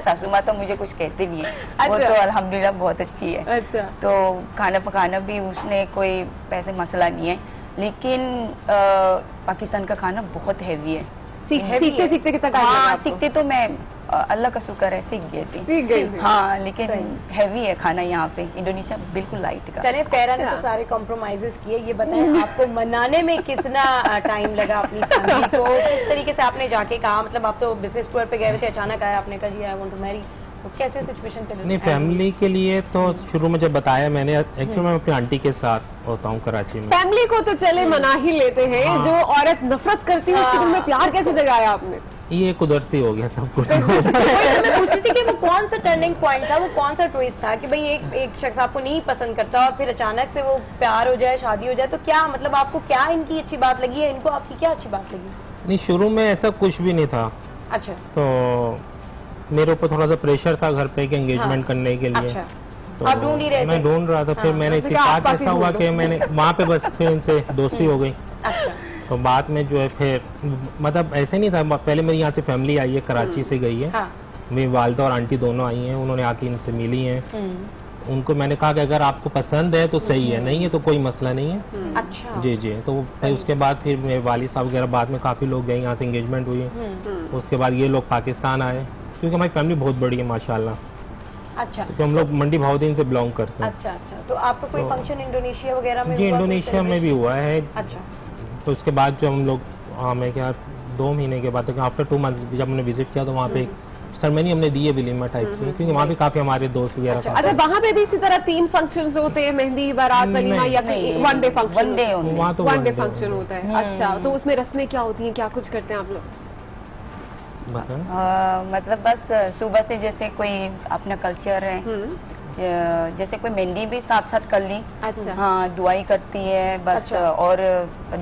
सासू माँ तो मुझे कुछ कहते नहीं है। अच्छा। वो तो अल्हम्दुलिल्लाह बहुत अच्छी है। अच्छा। तो खाना पकाना भी उसने कोई पैसे मसला नहीं है, लेकिन पाकिस्तान का खाना बहुत हैवी है। सीखते सीखते कितना टाइम लगा? सीखते तो मैं अल्लाह का शुक्र है सीख गई थी। हाँ, लेकिन हैवी है खाना यहाँ पे, इंडोनेशिया बिल्कुल लाइट का। चले फेरा ने तो सारे कॉम्प्रोमाइजेस किए, ये बताएं आपको मनाने में कितना टाइम लगा अपनी फैमिली को? किस तरीके से आपने जाके कहा, मतलब आप तो बिजनेस टूर पे गए हुए थे, अचानक आया आपने कहा जी आई वांट टू मैरी, तो कैसे सिचुएशन पे? नहीं, फैमिली के लिए तो शुरू में जब बताया मैंने, एक्चुअली मैं अपनी आंटी के साथ होता हूँ कराची में। फैमिली को तो चले मना ही लेते हैं, जो औरत नफरत करती है उसके दिल में प्यार कैसे जगाया आपने? ये कुदरती हो गया सब कुछ। मैं पूछ रही थी कि वो कौन सा टर्निंग पॉइंट था, वो कौन सा ट्विस्ट था कि भाई एक शख्स आपको नहीं पसंद करता और फिर अचानक से वो प्यार हो जाए, शादी हो जाए, तो क्या मतलब आपको क्या इनकी अच्छी बात लगी है, इनको आपकी क्या अच्छी बात लगी? नहीं, शुरू में ऐसा कुछ भी नहीं था। अच्छा। तो मेरे ऊपर थोड़ा सा प्रेशर था घर पे कि एंगेजमेंट करने के लिए। अच्छा। तो आप ढूंढ ही रहे थे? मैं ढूंढ रहा था, फिर मैंने इत्तेफाक ऐसा हुआ कि मैंने वहाँ पे बस फिर इनसे दोस्ती हो गई। अच्छा। तो बाद में जो है फिर मतलब ऐसे नहीं था, पहले मेरी यहाँ से फैमिली आई है, कराची से गई है। मेरी वालदा और आंटी दोनों आई हैं, उन्होंने आके इनसे मिली हैं। उनको मैंने कहा कि अगर आपको पसंद है तो सही है, नहीं है तो कोई मसला नहीं है। अच्छा। जी जी। तो फिर उसके बाद फिर मेरे वालिद साहब वगैरह बाद में काफ़ी लोग गए, यहाँ से एंगेजमेंट हुई। उसके बाद ये लोग पाकिस्तान आए, क्योंकि हमारी फैमिली बहुत बड़ी है माशाल्लाह। अच्छा। तो हम लोग मंडी भाउद्दीन से बिलोंग करते हैं। अच्छा अच्छा। तो आपका कोई फंक्शन इंडोनेशिया वगैरह में? जी, इंडोनेशिया में भी हुआ है। अच्छा। तो उसके बाद जो हम लोग मैं क्या 2 महीने के बाद आफ्टर 2 मंथ्स जब हमने विजिट किया तो वहाँ पे सेरेमनी हमने दी है विलिमा टाइप की, क्योंकि वहाँ भी काफी हमारे दोस्त वगैरह। अच्छा, वहाँ पे भी इसी तरह 3 फंक्शंस होते हैं, मेहंदी, बारात, वलीमा, या वन डे फंक्शन? वहाँ तो वन डे फंक्शन होता है। अच्छा, तो उसमें रस्में क्या होती हैं, क्या कुछ करते हैं आप लोग? मतलब बस सुबह से जैसे कोई अपना कल्चर है, जैसे कोई मेहंदी भी साथ साथ कर ली। अच्छा। हाँ, दुआई करती है बस। अच्छा। और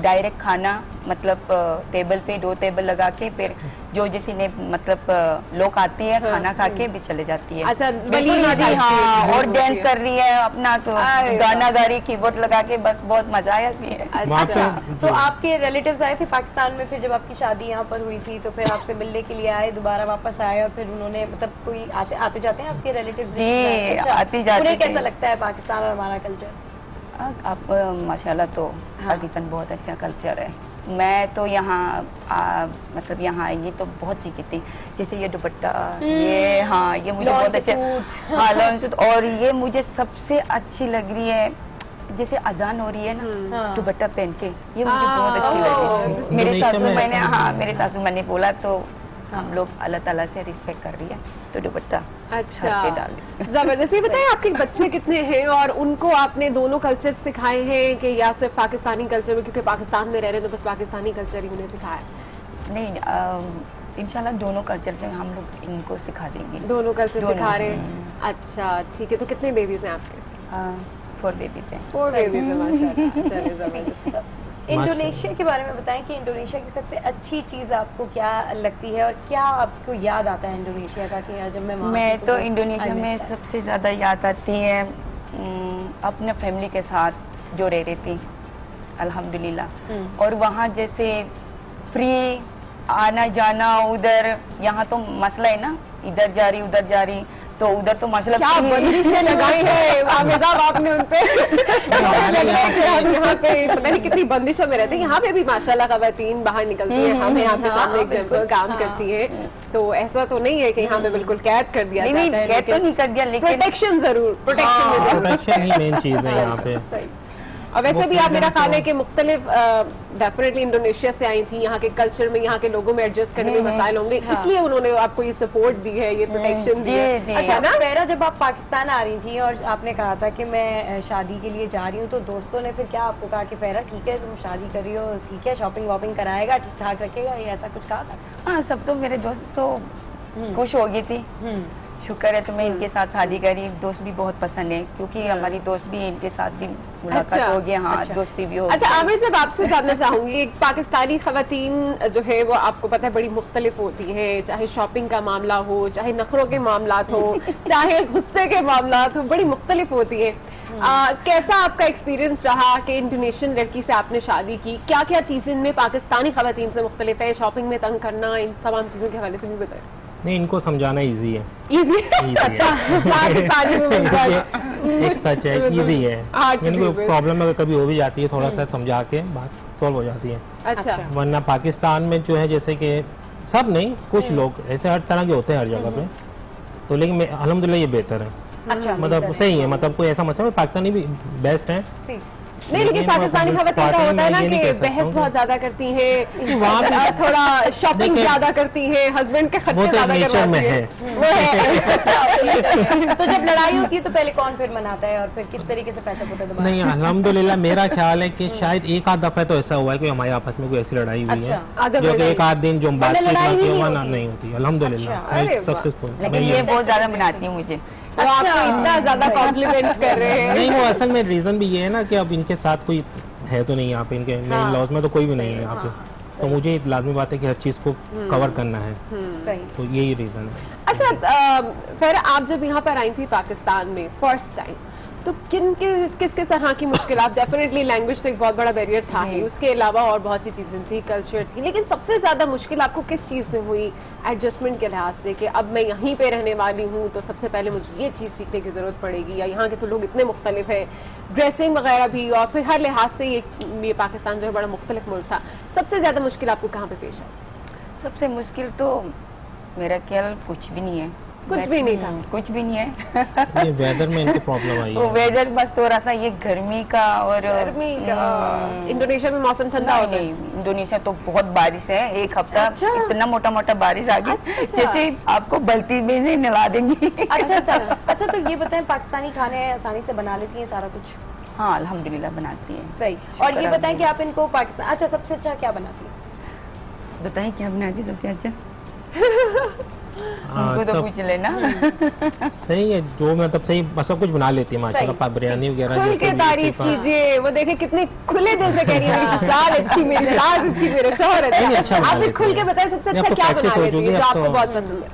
डायरेक्ट खाना मतलब टेबल पे 2 टेबल लगा के फिर जो जैसे ने मतलब लोग आती है खाना खा के भी चले जाती है। अच्छा, हाँ, और डांस कर रही है अपना, तो गाना गा रही, कीबोर्ड लगा के, बस बहुत मजा आया। अच्छा, तो आपके रिलेटिव्स आए थे पाकिस्तान में, फिर जब आपकी शादी यहाँ पर हुई थी तो फिर आपसे मिलने के लिए आए, दोबारा वापस आए, और फिर उन्होंने मतलब कोई आते जाते हैं आपके रिलेटिव्स? जी, आती जाती। उन्हें कैसा लगता है पाकिस्तान और हमारा कल्चर? आप माशाल्लाह तो पाकिस्तान बहुत अच्छा कल्चर है। मैं तो यहाँ मतलब यहाँ आई तो बहुत सीखी थी, जैसे ये दुपट्टा, ये हाँ ये मुझे बहुत अच्छा, हाँ लॉन्ग सूट, और ये मुझे सबसे अच्छी लग रही है जैसे अजान हो रही है ना दुपट्टा पहन के, ये मुझे बहुत अच्छी लगी। मेरे सासू माँ ने बोला तो हम लोग अल्लाह ताला से रिस्पेक्ट कर रही है तो दुपट्टा अच्छा जबरदस्ती। बताएं आपके बच्चे कितने हैं और उनको आपने दोनों कल्चर सिखाए हैं कि या सिर्फ पाकिस्तानी कल्चर में, क्योंकि पाकिस्तान में रह रहे हैं तो बस पाकिस्तानी कल्चर ही उन्हें सिखाया? नहीं, इंशाल्लाह दोनों कल्चर से हम लोग इनको सिखा देंगे। दोनों कल्चर सिखा रहे हैं, अच्छा ठीक है। तो कितने बेबीज हैं आपके? 4 बेबीज हैं। 4 बेबीज हैं माशाल्लाह, चलिए जबरदस्त। इंडोनेशिया के बारे में बताएं कि इंडोनेशिया की सबसे अच्छी चीज़ आपको क्या लगती है और क्या आपको याद आता है इंडोनेशिया का कि जब मैं तो इंडोनेशिया में सबसे ज़्यादा याद आती है अपने फैमिली के साथ जो रह रही थी अल्हम्दुलिल्लाह। और वहाँ जैसे फ्री आना जाना, उधर यहाँ तो मसला है ना, इधर जा रही उधर जा रही, तो उधर तो माशाल्लाह क्या बंदिशें लगाई है आपने उन पे। यहाँ पे पता नहीं कितनी बंदिशों में रहते हैं। यहाँ पे भी माशाल्लाह खवातीन बाहर निकलती है, हमें आपके सामने एग्जाम्पल काम करती है, तो ऐसा तो नहीं है कि यहाँ पे बिल्कुल कैद कर दिया जाता है। कैद तो नहीं कर दिया, लेकिन प्रोटेक्शन जरूर, प्रोटेक्शन ही मेन चीज है यहाँ पे। सही। और वैसे भी आप मेरा ख्याल है कि मुख्तलिफ डेफिनेटली इंडोनेशिया से आई थी, यहाँ के कल्चर में यहाँ के लोगों में एडजस्ट करने में मसाइल होंगे, इसलिए उन्होंने आपको ये सपोर्ट दी है, ये प्रोटेक्शन दी है। अच्छा ना फेरा, जब आप पाकिस्तान आ रही थी और आपने कहा था कि मैं शादी के लिए जा रही हूँ, तो दोस्तों ने फिर क्या आपको कहा कि फेरा ठीक है तुम शादी कर रही हो, ठीक है शॉपिंग वॉपिंग कराएगा, ठीक ठाक रखेगा, ये ऐसा कुछ कहा था? हाँ, सब तो मेरे दोस्त तो खुश हो गई थी, शुक्र है तो मैं इनके साथ शादी करी। दोस्त भी बहुत पसंद है क्योंकि हमारी दोस्त भी इनके साथ भी मुलाकात हो गई। हाँ, दोस्ती भी हो गई। अच्छा आमिर साहब, आपसे जानना चाहूंगी, एक पाकिस्तानी खवातीन जो है वो आपको पता है बड़ी मुख्तलिफ होती है, चाहे शॉपिंग का मामला हो, चाहे नखरों के मामलात हो, चाहे गुस्से के मामलात हो, बड़ी मुख्तलिफ होती है। कैसा आपका एक्सपीरियंस रहा कि इंडोनेशियन लड़की से आपने शादी की? क्या क्या चीजें इनमें पाकिस्तानी खवातीन से मुख्तलिफ है? शॉपिंग में तंग करना, इन तमाम चीजों के हवाले से भी बताएं। नहीं, इनको समझाना इजी है। इजी? अच्छा, पाकिस्तानी में एक सच है, इजी है, यानी कोई प्रॉब्लम अगर कभी हो भी जाती है थोड़ा सा समझा के बात सॉल्व हो जाती है। अच्छा। वरना पाकिस्तान में जो है जैसे कि सब नहीं, कुछ लोग ऐसे हर तरह के होते हैं हर जगह पे, तो लेकिन अल्हम्दुलिल्लाह ये बेहतर है। अच्छा, मतलब सही है, मतलब कोई ऐसा मसला पाकिस्तानी भी बेस्ट है। नहीं, लेकिन पाकिस्तानी खवातीन का होता है ना कि बहस बहुत ज्यादा करती हैं, थोड़ा शॉपिंग ज्यादा करती हैं, हस्बैंड के खर्चे ज्यादा करवाती हैं। वो है। तो जब लड़ाई होती है तो पहले कौन फिर मनाता है और फिर किस तरीके से पैचअप होता है दोबारा? नहीं, अल्हम्दुलिल्लाह मेरा ख्याल है कि शायद एक आध दफा तो ऐसा हुआ है कि हमारे आपस में कोई ऐसी लड़ाई हुई है जो कि एक आध दिन जो बातचीत नहीं होती। अल्हम्दुलिल्लाह सक्सेसफुल। ये बहुत ज्यादा मनाती है मुझे। तो आपको इतना ज्यादा कॉम्प्लीमेंट कर रहे हैं। नहीं, वो असल में रीजन भी ये है ना कि अब इनके साथ कोई है तो नहीं यहाँ पे, इनके मेन लॉज में तो कोई भी नहीं है यहाँ पे, तो मुझे लाजमी बात है कि हर चीज को कवर करना है, तो यही रीजन है। अच्छा फिर आप जब यहाँ पर आई थी पाकिस्तान में फर्स्ट टाइम, तो किस तरह की मुश्किलात? डेफिनेटली लैंग्वेज तो एक बहुत बड़ा बैरियर था ही, उसके अलावा और बहुत सी चीज़ें थी, कल्चर थी, लेकिन सबसे ज़्यादा मुश्किल आपको किस चीज़ में हुई एडजस्टमेंट के लिहाज से कि अब मैं यहीं पे रहने वाली हूँ तो सबसे पहले मुझे ये चीज़ सीखने की ज़रूरत पड़ेगी, या यहाँ के तो लोग इतने मुख्तलिफ हैं, ड्रेसिंग वगैरह भी, और फिर हर लिहाज से ये पाकिस्तान जो है बड़ा मुख्तलिफ मुल्क था। सबसे ज़्यादा मुश्किल आपको कहाँ पर पेश आई? सबसे मुश्किल तो मेरा ख्याल कुछ भी नहीं है, कुछ भी नहीं था, कुछ भी नहीं है। ये वेदर में इनको प्रॉब्लम आई है। वेदर बस थोड़ा सा ये गर्मी का, और इंडोनेशिया में मौसम ठंडा हो गया। इंडोनेशिया तो बहुत बारिश है, एक हफ्ता इतना मोटा मोटा बारिश आ गई जैसे आपको बल्टी में से नला देंगी। अच्छा, तो ये बताएं पाकिस्तानी खाने आसानी से बना लेती हैं सारा कुछ? हाँ अल्हम्दुलिल्लाह बनाती है। सही। और ये बताएं कि आप इनको पाकिस्तान, अच्छा सबसे अच्छा क्या बनाती है? बताएं क्या बनाती है सबसे अच्छा? उनको तो पूछ लेना। सही है, जो मतलब सही सब कुछ बना लेती है माशाल्लाह, बिरयानी वगैरह। खुल के तारीफ कीजिए, वो देखे कितने खुले दिल से कह रही है मेरी ससुराल अच्छी, मेरी सास अच्छी, मेरा शौहर अच्छा। आप भी खुल के बताएं सबसे अच्छा क्या बना लेती है जो आपको बहुत पसंद है?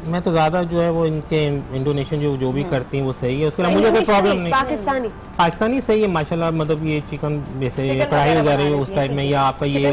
मैं तो ज्यादा जो है वो इनके इंडोनेशियन जो भी करती हैं वो सही है, उसके अलावा मुझे कोई प्रॉब्लम नहीं। पाकिस्तानी सही है माशाल्लाह, मतलब ये चिकन जैसे कढ़ाई वगैरह उस टाइप में, या आपका ये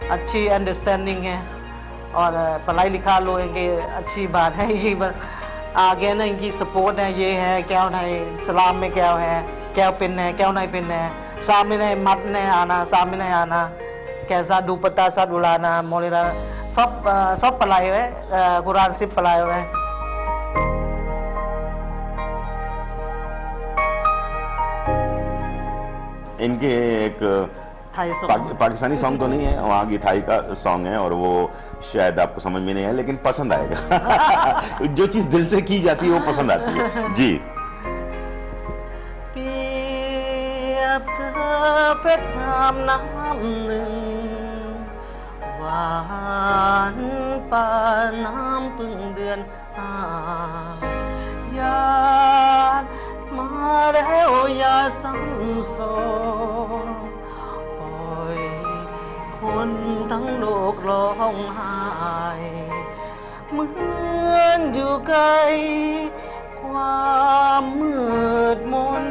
अच्छी अंडरस्टैंडिंग है और पढ़ाई लिखा लोगों की अच्छी बात है। ये आगे ना इनकी सपोर्ट है, ये है क्या नहीं इस्लाम में क्या है, क्या पहनना है क्या नहीं पहनना है, सामने मत नहीं आना, सामने नहीं आना, कैसा दुपट्टा साथ उड़ाना, मोलेरा सब पढ़ाए हुए, कुरान सिर्फ पढ़ाए हुए हैं। इनके एक पाकिस्तानी सॉन्ग तो नहीं है, वहाँ की थाई का सॉन्ग है और वो शायद आपको समझ में नहीं है लेकिन पसंद आएगा। जो चीज दिल से की जाती है वो पसंद आती है जी।คนทั้งโลกร้องไห้เหมือนอยู่ไกลความมืดมน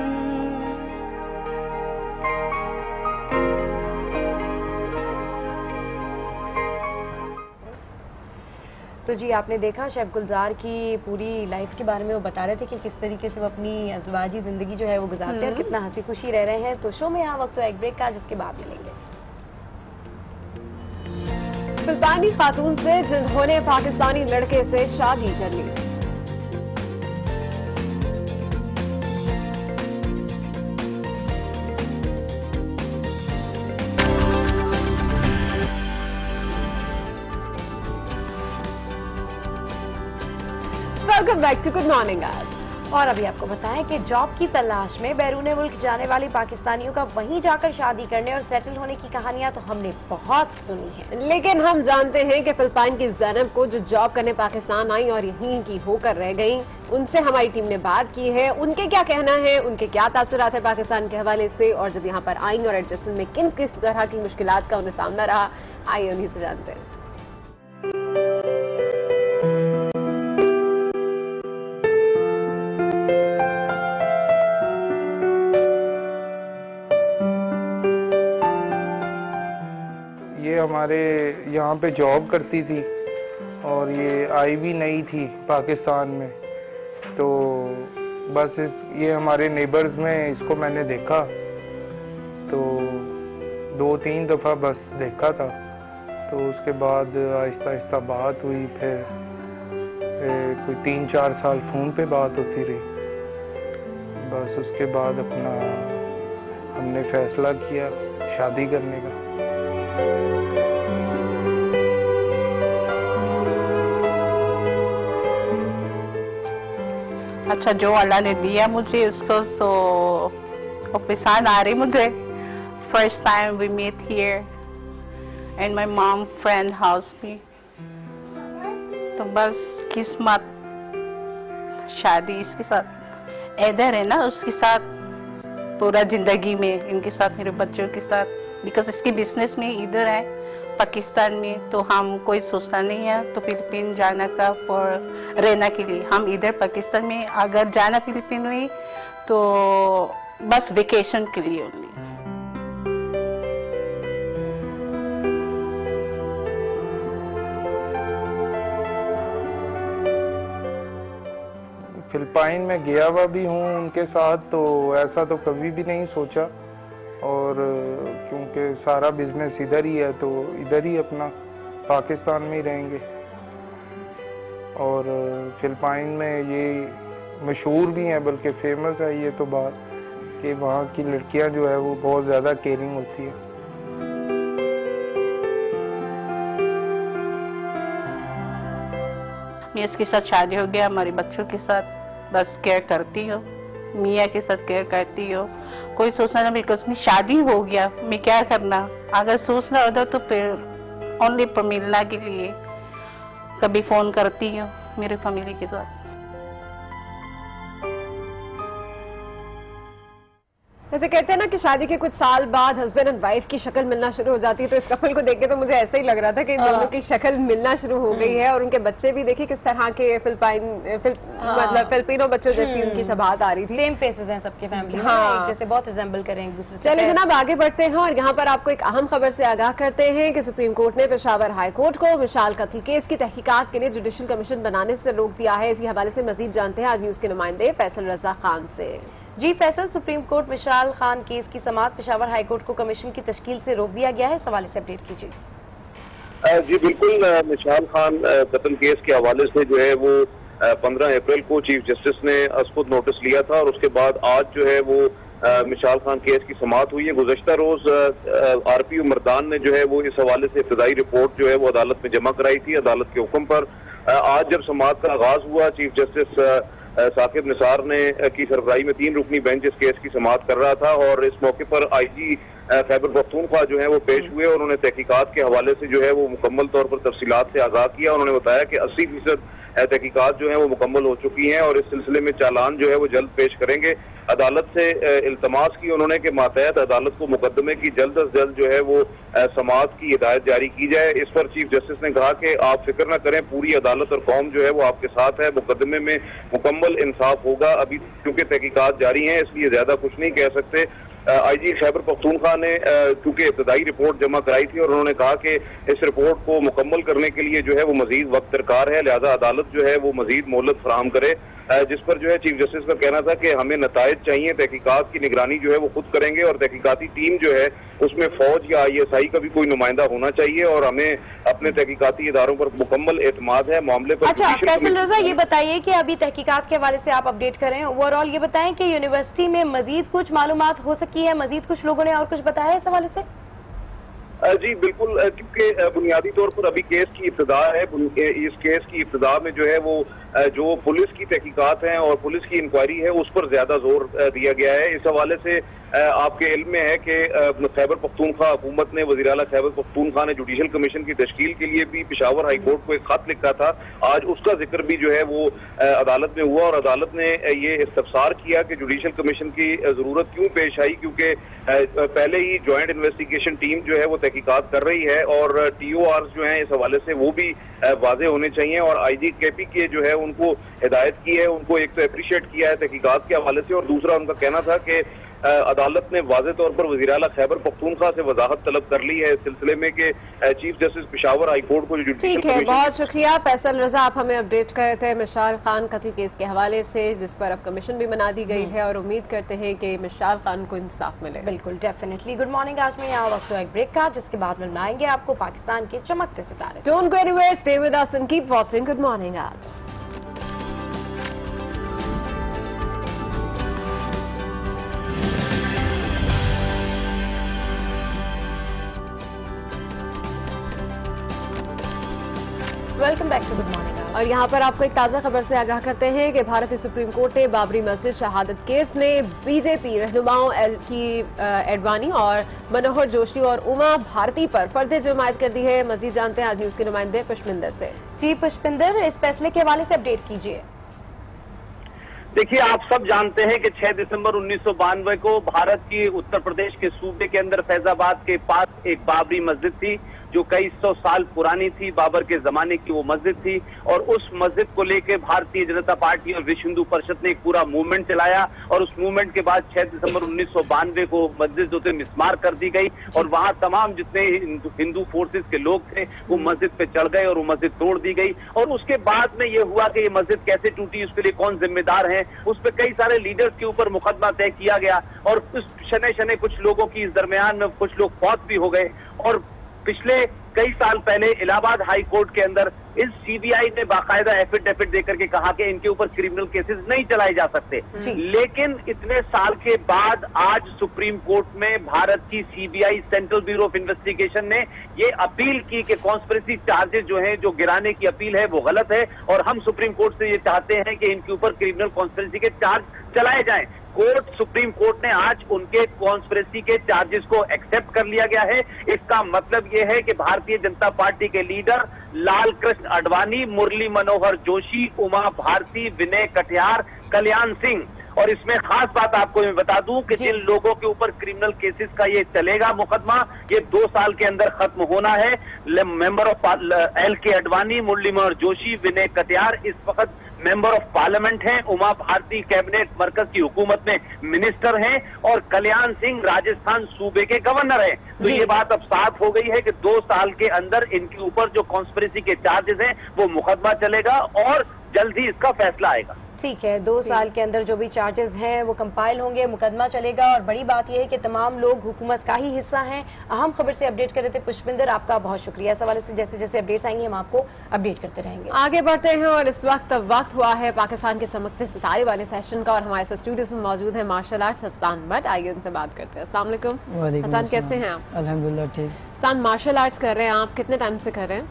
तो जी आपने देखा शेफ गुलजार की पूरी लाइफ के बारे में, वो बता रहे थे कि किस तरीके से वो अपनी अज़वाजी ज़िंदगी जो है वो गुजारते हैं और कितना हंसी खुशी रह रहे हैं। तो शो में यहाँ वक्त तो एक ब्रेक का, जिसके बाद मिलेंगे। फिलिपाइनी खातून से जिन्होंने पाकिस्तानी लड़के से शादी कर ली। Welcome back to good morning आज। और अभी आपको बताएं कि जॉब की तलाश में बैरूने मुल्क जाने वाले पाकिस्तानियों का वहीं जाकर शादी करने और सेटल होने की कहानियां तो हमने बहुत सुनी है, लेकिन हम जानते हैं कि फिलिपाइन की ज़ैनब को जो जॉब करने पाकिस्तान आई और यहीं की होकर रह गई, उनसे हमारी टीम ने बात की है। उनके क्या कहना है, उनके क्या तासुरात है पाकिस्तान के हवाले से, और जब यहाँ पर आई और एडजस्टमेंट में किन किस तरह की मुश्किलात का उन्हें सामना रहा, आइए उन्हीं से जानते हैं। हमारे यहाँ पे जॉब करती थी और ये आई भी नहीं थी पाकिस्तान में, तो बस ये हमारे नेबर्स में इसको मैंने देखा तो 2-3 दफ़ा बस देखा था। तो उसके बाद आहिस्ता आहिस्ता बात हुई, फिर कोई 3-4 साल फ़ोन पे बात होती रही। बस उसके बाद अपना हमने फ़ैसला किया शादी करने का। अच्छा, जो अल्लाह ने दिया मुझे उसको सो वो पसंद आ रही मुझे। First time we met here and my mom friend house में, तो बस किस्मत शादी इसके साथ इधर है ना, उसके साथ पूरा जिंदगी में, इनके साथ मेरे बच्चों के साथ, बिकॉज इसके बिजनेस में इधर है पाकिस्तान में, तो हम कोई सोचता नहीं है तो फिलीपीन जाना का और रहना के लिए। हम इधर पाकिस्तान में अगर जाना फिलीपीन में तो बस वेकेशन के लिए ओनली। फिलिपाइन में गया हुआ भी हूँ उनके साथ, तो ऐसा तो कभी भी नहीं सोचा, और क्योंकि सारा बिजनेस इधर ही है तो इधर ही अपना पाकिस्तान में ही रहेंगे। और फिलिपाइन में ये मशहूर भी हैं, बल्कि फेमस है ये तो बात कि वहाँ की लड़कियाँ जो है वो बहुत ज़्यादा केयरिंग होती है। मैं इसके साथ शादी हो गया, हमारे बच्चों के साथ बस केयर करती हूँ, मियाँ के साथ केयर करती हो। कोई सोचना ना, बिकॉज में शादी हो गया मैं क्या करना, अगर सोचना होता तो फिर ओनली पर मिलना के लिए कभी फोन करती हूँ मेरे फैमिली के साथ। वैसे कहते हैं ना कि शादी के कुछ साल बाद हस्बैंड एंड वाइफ की शक्ल मिलना शुरू हो जाती है, तो इस कपल को देख के तो मुझे ऐसा ही लग रहा था कि इन दोनों की शक्ल मिलना शुरू हो गई है। और उनके बच्चे भी देखिए किस तरह के मतलब फिलिपिनो बच्चों जैसी उनकी शबाहत आ रही थी। सेम फेसेस हैं सबके फैमिली में, एक जैसे बहुत रिजेंबल करें एक दूसरे से। चलिए जनाब आगे बढ़ते हैं और यहाँ पर आपको एक अहम खबर से आगाह करते हैं कि सुप्रीम कोर्ट ने पेशावर हाई कोर्ट को मिसाल कत्ल केस की तहकीकात के लिए जुडिशल कमीशन बनाने से रोक दिया है। इसी हवाले से मजीद जानते हैं आज न्यूज के नुमाइंदे फैसल रजा खान से। जी फैसल, सुप्रीम कोर्ट मिसाल खान केस की समाअत पेशावर हाई कोर्ट को कमीशन की तश्कील से रोक दिया गया है, इस हवाले से अपडेट कीजिए। जी बिल्कुल, मिसाल खान कत्ल केस के हवाले से जो है वो 15 अप्रैल को चीफ जस्टिस ने खुद नोटिस लिया था और उसके बाद आज जो है वो मिसाल खान केस की समाअत हुई है। गुज़श्ता रोज RPO मर्दान ने जो है वो इस हवाले से इब्तदाई रिपोर्ट जो है वो अदालत में जमा कराई थी। अदालत के हुक्म पर आज जब समाअत का आगाज हुआ, चीफ जस्टिस साकिब निसार ने की सरबराही में 3 रुकनी बेंच इस केस की समाअत कर रहा था और इस मौके पर IG खैबर पख्तूनख्वा जो है वो पेश हुए और उन्होंने तहकीकात के हवाले से जो है वो मुकम्मल तौर पर तफसीलात से आगाह किया। उन्होंने बताया कि 80% तहकीकात जो है वो मुकम्मल हो चुकी हैं और इस सिलसिले में चालान जो है वो जल्द पेश करेंगे। अदालत से इल्तमास की उन्होंने कि मातहत अदालत को मुकदमे की जल्द अज जल्द जो है वो समाअत की हिदायत जारी की जाए। इस पर चीफ जस्टिस ने कहा कि आप फिक्र न करें, पूरी अदालत और कौम जो है वो आपके साथ है, मुकदमे में मुकम्मल इंसाफ होगा। अभी क्योंकि तहकीकात जारी हैं इसलिए ज्यादा कुछ नहीं कह सकते। IG खैबर पख्तूनख्वा ने चूंकि इब्तदाई रिपोर्ट जमा कराई थी और उन्होंने कहा कि इस रिपोर्ट को मुकम्मल करने के लिए जो है वो मजीद वक्त दरकार है, लिहाजा अदालत जो है वो मजीद मोहलत फराहम करे। जिस पर जो है चीफ जस्टिस का कहना था कि हमें नताइज चाहिए, तहकीकात की निगरानी जो है वो खुद करेंगे और तहकीकाती टीम जो है उसमें फौज या ISI का भी कोई नुमाइंदा होना चाहिए और हमें अपने तहकीकाती इदारों पर मुकम्मल एतमाद है। मामले पर अच्छा फैसल रजा, ये बताइए कि अभी तहकीकात के हवाले से आप अपडेट करें, ओवरऑल ये बताएं कि यूनिवर्सिटी में मजीद कुछ मालूमात हो सकी है, मजीद कुछ लोगों ने और कुछ बताया इस हवाले से? जी बिल्कुल, क्योंकि बुनियादी तौर पर अभी केस की इब्तिदा है। इस केस की इब्तिदा में जो है वो जो पुलिस की तहकीकात हैं और पुलिस की इंक्वायरी है उस पर ज्यादा जोर दिया गया है। इस हवाले से आपके इल्म में है कि खैबर पख्तूनख्वा हुकूमत ने वज़ीर आला खैबर पख्तूनख्वा ने जुडिशल कमीशन की तश्कील के लिए भी पेशावर हाई कोर्ट को एक खत लिखा था। आज उसका जिक्र भी जो है वो अदालत में हुआ और अदालत ने ये इस्तफसार किया कि जुडिशल कमीशन की जरूरत क्यों पेश आई, क्योंकि पहले ही ज्वाइंट इन्वेस्टिगेशन टीम जो है वो तहकीकात कर रही है और TORs जो है इस हवाले से वो भी वाजे होने चाहिए और IG KP के जो है उनको हिदायत की है, उनको एक तो अप्रिशिएट किया है तहकीकात के हवाले से और दूसरा उनका कहना था कि अदालत ने वाज़े तौर पर वज़ीर आला खैबर पख्तूनख्वा से वजाहत तलब कर ली है इस सिलसिले में कि chief justice Peshawar high court को ठीक है। बहुत शुक्रिया फैसल रजा, आप हमें अपडेट कर रहे थे मिसाल खान कत्ल केस के हवाले से जिस पर अब कमीशन भी बना दी गई है और उम्मीद करते हैं कि मिसाल खान को इंसाफ मिले। बिल्कुल डेफिनेटली। गुड मॉर्निंग, आज में यहाँ वक्त एक ब्रेक का जिसके बाद मिलाएंगे आपको पाकिस्तान के चमकते सितारे। Don't go anywhere, stay with us and keep watching good morning आज। Welcome back to good morning. और यहाँ पर आपको एक ताज़ा खबर से आगाह करते हैं कि भारतीय सुप्रीम कोर्ट ने बाबरी मस्जिद शहादत केस में BJP रहनुमाओं LK एडवाणी और मनोहर जोशी और उमा भारती पर फर्द जमायत कर दी है। मजीद जानते हैं आज न्यूज के नुमाइंदे पुष्पिंदर से। जी पुष्पिंदर, इस फैसले के हवाले से अपडेट कीजिए। देखिए, आप सब जानते हैं कि 6 दिसंबर 1992 को भारत की उत्तर प्रदेश के सूबे के अंदर फैजाबाद के पास एक बाबरी मस्जिद थी जो कई 100 साल पुरानी थी। बाबर के जमाने की वो मस्जिद थी और उस मस्जिद को लेकर भारतीय जनता पार्टी और विश्व हिंदू परिषद ने एक पूरा मूवमेंट चलाया और उस मूवमेंट के बाद 6 दिसंबर 1992 को मस्जिद जो थे मिसमार कर दी गई और वहां तमाम जितने हिंदू फोर्सेस के लोग थे वो मस्जिद पे चढ़ गए और वो मस्जिद तोड़ दी गई। और उसके बाद में ये हुआ कि ये मस्जिद कैसे टूटी, उसके लिए कौन जिम्मेदार है, उस पर कई सारे लीडर्स के ऊपर मुकदमा तय किया गया और उस शने शने कुछ लोगों की इस दरमियान में कुछ लोग फौत भी हो गए। और पिछले कई साल पहले इलाहाबाद हाई कोर्ट के अंदर इस CBI ने बाकायदा एफिडेविट देकर के कहा कि इनके ऊपर क्रिमिनल केसेस नहीं चलाए जा सकते। लेकिन इतने साल के बाद आज सुप्रीम कोर्ट में भारत की CBI central bureau of investigation ने ये अपील की कि कॉन्स्पिरेसी चार्जेस जो हैं, जो गिराने की अपील है वो गलत है और हम सुप्रीम कोर्ट से ये चाहते हैं कि इनके ऊपर क्रिमिनल कॉन्स्पिरेसी के चार्ज चलाए जाएं। सुप्रीम कोर्ट ने आज उनके कॉन्स्पिरेसी के चार्जेस को एक्सेप्ट कर लिया गया है। इसका मतलब यह है कि भारतीय जनता पार्टी के लीडर लाल कृष्ण आडवाणी, मुरली मनोहर जोशी, उमा भारती, विनय कटियार, कल्याण सिंह और इसमें खास बात आपको मैं बता दूं कि जिन लोगों के ऊपर क्रिमिनल केसेस का ये चलेगा मुकदमा, ये 2 साल के अंदर खत्म होना है। Member of LK Advani, Murli Manohar Joshi, Vinay Katiyar इस वक्त मेंबर ऑफ पार्लियामेंट हैं, उमा भारती कैबिनेट मरकज की हुकूमत में मिनिस्टर हैं और कल्याण सिंह राजस्थान सूबे के गवर्नर हैं। तो ये बात अब साफ हो गई है कि 2 साल के अंदर इनके ऊपर जो कॉन्स्पिरेसी के चार्जेस हैं वो मुकदमा चलेगा और जल्द ही इसका फैसला आएगा। ठीक है, 2 साल के अंदर जो भी चार्जेस हैं वो कंपाइल होंगे, मुकदमा चलेगा। और बड़ी बात यह है कि तमाम लोग हुकूमत का ही हिस्सा हैं। अहम खबर से अपडेट कर रहे थे पुष्पिंदर, आपका बहुत शुक्रिया। इस हवाले से जैसे जैसे अपडेट्स आएंगे हम आपको अपडेट करते रहेंगे। आगे बढ़ते हैं और इस वक्त हुआ है पाकिस्तान के चमकते सितारे वाले सेशन का और हमारे साथ स्टूडियोज में मौजूद है मार्शल आर्ट्स हसन भट्ट। आइए उनसे बात करते हैं। अस्सलाम वालेकुम हसन, कैसे हैं आप? अल्हम्दुलिल्लाह ठीक। हसन, मार्शल आर्ट्स कर रहे हैं आप, कितने टाइम से कर रहे हैं?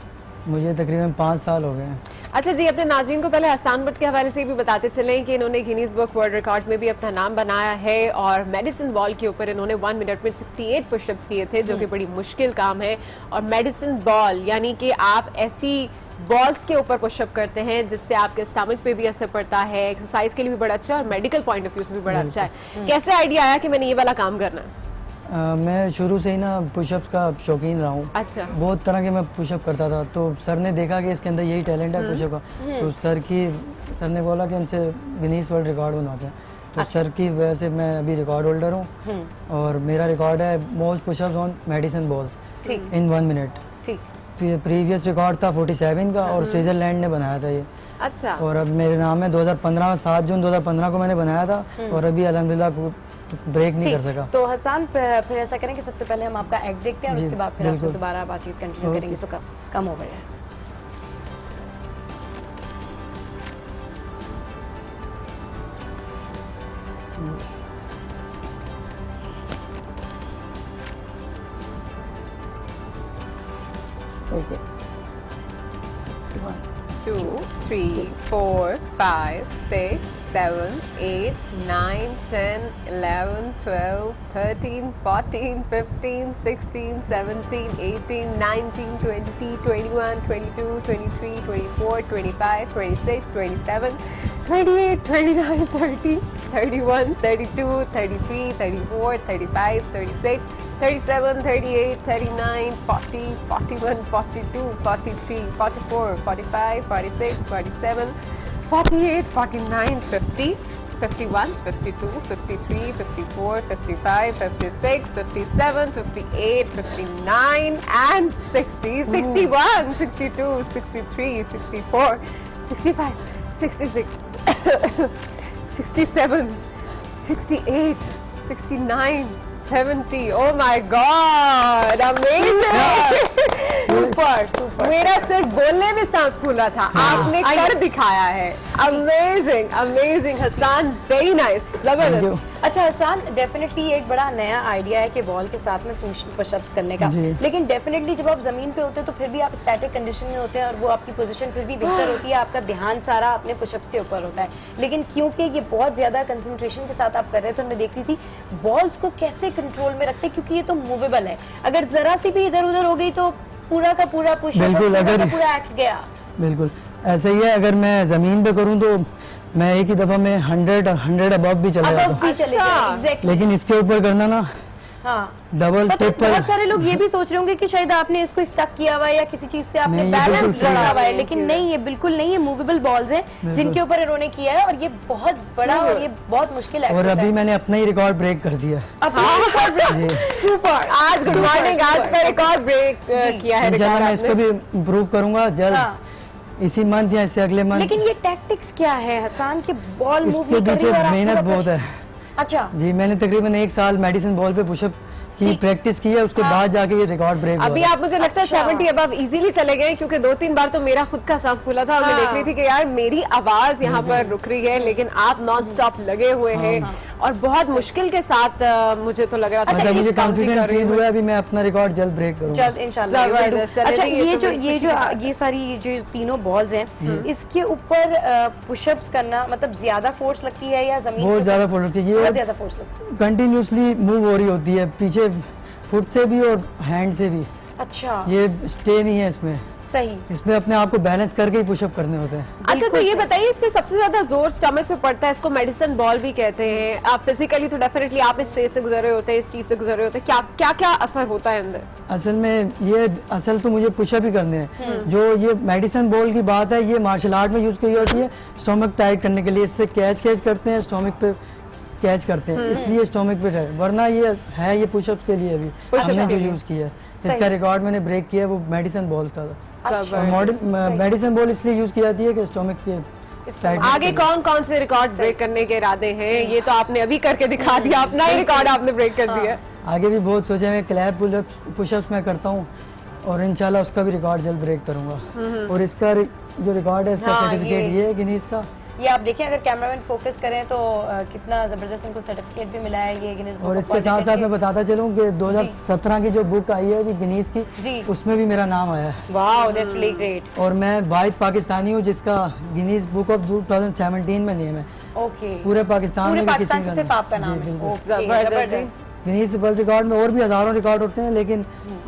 मुझे तकरीबन 5 साल हो गए हैं। अच्छा जी, अपने नाज़रीन को पहले हसन भट्ट के हवाले से भी बताते चलें कि इन्होंने गिनीज बुक वर्ल्ड रिकॉर्ड में भी अपना नाम बनाया है और मेडिसिन बॉल के ऊपर इन्होंने 1 मिनट में 68 पुशअप्स किए थे, जो कि बड़ी मुश्किल काम है। और मेडिसिन बॉल यानी कि आप ऐसी बॉल्स के ऊपर पुशअप करते हैं जिससे आपके स्टमक पे भी असर पड़ता है, एक्सरसाइज के लिए भी बड़ा अच्छा है और मेडिकल पॉइंट ऑफ व्यू से भी बड़ा अच्छा है। कैसे आइडिया आया कि मैंने ये वाला काम करना है? मैं शुरू से ही ना पुशअप्स का शौकीन रहा हूँ। अच्छा। बहुत तरह के मैं पुशअप करता था, तो सर ने देखा कि इसके अंदर यही टैलेंट है पुशअप का, तो सर ने बोला कि इनसे गिनीज वर्ल्ड रिकॉर्ड बनवाते हैं। तो सर की वजह से मैं अभी रिकॉर्ड होल्डर हूँ और मेरा रिकॉर्ड है most pushups on medicine balls in 1 minute. Previous record था 47 का और स्विट्जरलैंड ने बनाया था ये। अच्छा। और अब मेरे नाम है 2015 7 जून 2015 को मैंने बनाया था और अभी अल्हम्दुलिल्लाह ब्रेक नहीं कर सका। तो हसन फिर ऐसा करें कि सबसे पहले हम आपका एक्ट देखते हैं और उसके बाद फिर आपसे दोबारा बातचीत कंटिन्यू करेंगे। सो कम हो गया है। Okay 1 2 3 4 5 6 7 8 9 10 11 12 13 14 15 16 17 18 19 20 21 22 23 24 25 26 27 28 29 30 31 32 33 34 35 36 37, 38, 39, 40, 41, 42, 43, 44, 45, 46, 47, 48, 49, 50, 51, 52, 53, 54, 55, 56, 57, 58, 59, and 60, 61, 62, 63, 64, 65, 66, 67, 68, 69, 70. Oh my God! Amazing! Super. मेरा सिर्फ बोलने में सांस फूल रहा था, आपने कर दिखाया है। Amazing amazing Hasan, very nice, जबरदस्त। अच्छा हसन, डेफिनेटली एक बड़ा नया आइडिया है कि बॉल के साथ में पुशअप्स करने का, लेकिन डेफिनेटली जब आप जमीन पे होते हैं तो फिर भी आप स्टैटिक कंडीशन में होते हैं और वो आपकी पोजीशन फिर भी बेहतर होती है, आपका ध्यान सारा अपने पुशअप्स के ऊपर होता है। लेकिन क्योंकि ये बहुत ज्यादा कंसंट्रेशन के साथ आप कर रहे थे, तो मैं देख रही थी बॉल्स को कैसे कंट्रोल में रखते, क्योंकि ये तो मूवेबल है, अगर जरा सी भी इधर उधर हो गई तो पूरा का पूरा पुशअप पूरा एक्ट गया। बिल्कुल ऐसे ही है, अगर मैं जमीन पे करूं तो मैं एक ही दफा में 100 अबव भी चला जाता हूं, लेकिन इसके ऊपर करना ना डबल ट्रिपल। बहुत सारे लोग ये भी सोच रहे होंगे कि शायद आपने इसको स्टक किया हुआ है या किसी चीज से आपने बैलेंस बढ़ा हुआ है, लेकिन नहीं, ये बिल्कुल नहीं, ये मूवेबल बॉल्स हैं जिनके ऊपर इन्होंने किया है और ये बहुत बड़ा और ये बहुत मुश्किल है। और अभी मैंने अपना ही रिकॉर्ड ब्रेक कर दिया। सुपर, आज गुड मॉर्निंग, आज का रिकॉर्ड ब्रेक किया है। इंशाल्लाह मैं इसको भी इम्प्रूव करूंगा जल्द, इसी मंथ या इससे अगले मंथ। लेकिन ये टैक्टिक्स क्या है हसन के बॉल मूव इसके पीछे मेहनत बहुत है। अच्छा जी, मैंने तकरीबन 1 साल मेडिसिन बॉल पे पुशअप की प्रैक्टिस की है, उसके बाद जाके ये रिकॉर्ड ब्रेक हुआ। अभी आप मुझे लगता है 70 अबव इजीली चले गए, क्योंकि 2-3 बार तो मेरा खुद का सांस फूला था और मैं देख रही थी कि यार मेरी आवाज यहाँ पर रुक रही है, लेकिन आप नॉन स्टॉप लगे हुए हैं और बहुत मुश्किल के साथ मुझे तो लग रहा था। अच्छा, मुझे कॉन्फिडेंस फील हुआ, अभी मैं अपना रिकॉर्ड जल्द ब्रेक करूंगा जल्द इंशाल्लाह। अच्छा, ये सारी जो तीनों बॉल्स हैं, इसके ऊपर पुशअप्स करना मतलब ज्यादा फोर्स लगती है या जमीन बहुत ज्यादा फोर्स लगती है? बहुत ज्यादा फोर्स लगती है, कंटिन्यूसली मूव हो रही होती है, पीछे फुट से भी और हैंड से भी, अच्छा, ये स्टे नहीं है इसमें। सही, इसमें अपने आप को बैलेंस करके ही पुशअप करने होते हैं। अच्छा, तो ये बताइए, इससे सबसे ज्यादा जोर स्टमक पे पड़ता है, इसको मेडिसिन बॉल भी कहते हैं। आप फिजिकली तो डेफिनेटली आप इस फेज से गुजर रहे होते हैं, इस चीज से गुजर रहे होते हैं, क्या क्या असर होता है अंदर? असल में ये तो मुझे पुशअप ही करने हैं। जो ये मेडिसिन बॉल की बात है, ये मार्शल आर्ट में यूज की जाती है स्टमक टाइट करने के लिए। इससे कैच करते हैं, स्टमक पे कैच करते हैं, इसलिए स्टोमिक पे है। वरना ये है, ये पुशअप के लिए भी हमने जो यूज किया है, इसका रिकॉर्ड मैंने ब्रेक किया है, वो मेडिसिन बॉल्स का था। मेडिसिन बॉल इसलिए यूज की जाती है कि स्टोमिक के आगे कौन कौन से रिकॉर्ड्स ब्रेक करने के इरादे हैं? ये तो आपने अभी करके दिखा दिया, अपना ही रिकॉर्ड आपने ब्रेक कर दिया। आगे भी बहुत सोचे हैं, क्लैप पुशअप्स मैं करता हूँ और इंशाल्लाह उसका भी रिकॉर्ड जल्द ब्रेक करूंगा। और इसका जो रिकॉर्ड है, इसका सर्टिफिकेट ये है गिनीज का। ये आप देखिए, अगर कैमरामैन फोकस करें तो कितना जबरदस्त इनको सर्टिफिकेट भी मिला है ये गिनीज बुक। और इसके साथ साथ मैं बताता चलूं कि 2017 की जो बुक आई है गिनीज की, उसमें भी मेरा नाम आया है। Wow, that's really great. और मैं वाहिद पाकिस्तानी हूँ जिसका गिनीज बुक ऑफ 2017 में नेम है। ओके, पूरे पाकिस्तान में किसी का सिर्फ आपका नाम है। जबरदस्त। गिनीज वर्ल्ड रिकॉर्ड में और भी हजारों रिकॉर्ड होते हैं, लेकिन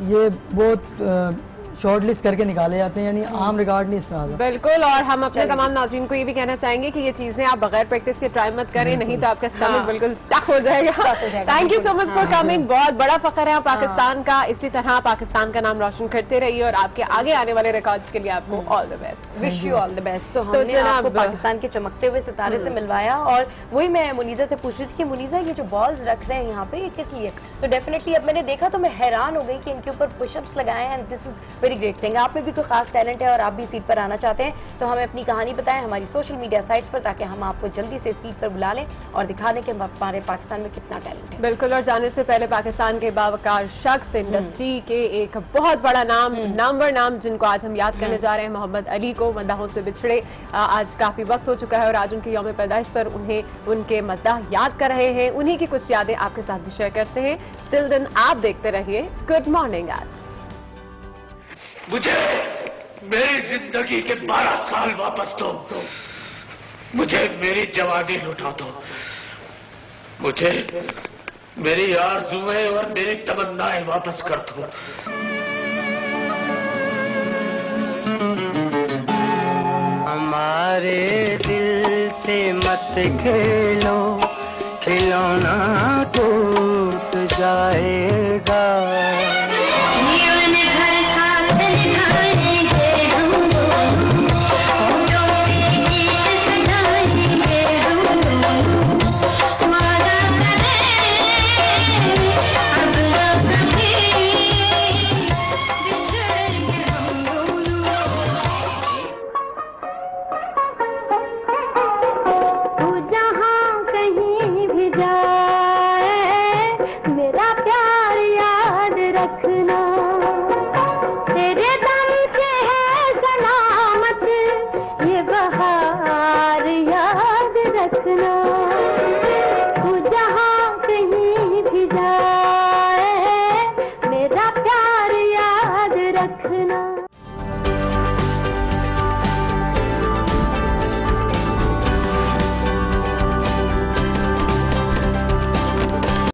ये बहुत शॉर्ट लिस्ट करके निकाले जाते हैं, यानी आम रिकॉर्ड नहीं इसमें आता। बिल्कुल, और हम अपने तमाम नाज़रीन को ये भी कहना चाहेंगे कि ये चीजें आप बगैर प्रैक्टिस के ट्राई मत करें, नहीं तो आपका स्टमक बिल्कुल स्टक हो जाएगा। Thank you so much for coming, बहुत बड़ा फख्र है पाकिस्तान का। इसी तरह पाकिस्तान का नाम रोशन करते रहिए और आपके आगे आने वाले रिकॉर्ड्स के लिए आपको all the best. Wish you all the best. तो हमने आपको पाकिस्तान के चमकते हुए सितारे से मिलवाया, और वही मैं मुनीजा से पूछ रही थी कि मुनीजा ये जो बॉल्स रख रहे हैं यहाँ पे, ये किस लिए? तो डेफिनेटली अब मैंने देखा तो मैं हैरान हो गई कि इनके ऊपर पुशअप्स लगाए हैं, and this is very great thing. आप में भी कोई खास टैलेंट है और आप भी सीट पर आना चाहते हैं तो हमें अपनी कहानी बताएं हमारी सोशल मीडिया साइट्स पर, ताकि हम आपको जल्दी से सीट पर बुला लें और दिखा दें कि हमारे पाकिस्तान में कितना टैलेंट है। बिल्कुल, और जाने से पहले पाकिस्तान के बावकार शख्स, इंडस्ट्री के एक बहुत बड़ा नाम, नामवर नाम, जिनको आज हम याद करने जा रहे हैं, मोहम्मद अली को। मद्दाहों से बिछड़े आज काफी वक्त हो चुका है और आज उनके यौम पैदाइश पर उन्हें उनके मद्दाह याद कर रहे हैं। उन्हीं की कुछ यादें आपके साथ भी शेयर करते हैं। टिल दिन आप देखते रहिए गुड मॉर्निंग आज। मुझे मेरी जिंदगी के 12 साल वापस दो, मुझे मेरी जवानी लुटा दो, मुझे मेरी आरज़ुएं और मेरी तमन्नाएं वापस कर दो। हमारे दिल से मत खेलो, खिलौना टूट जाएगा।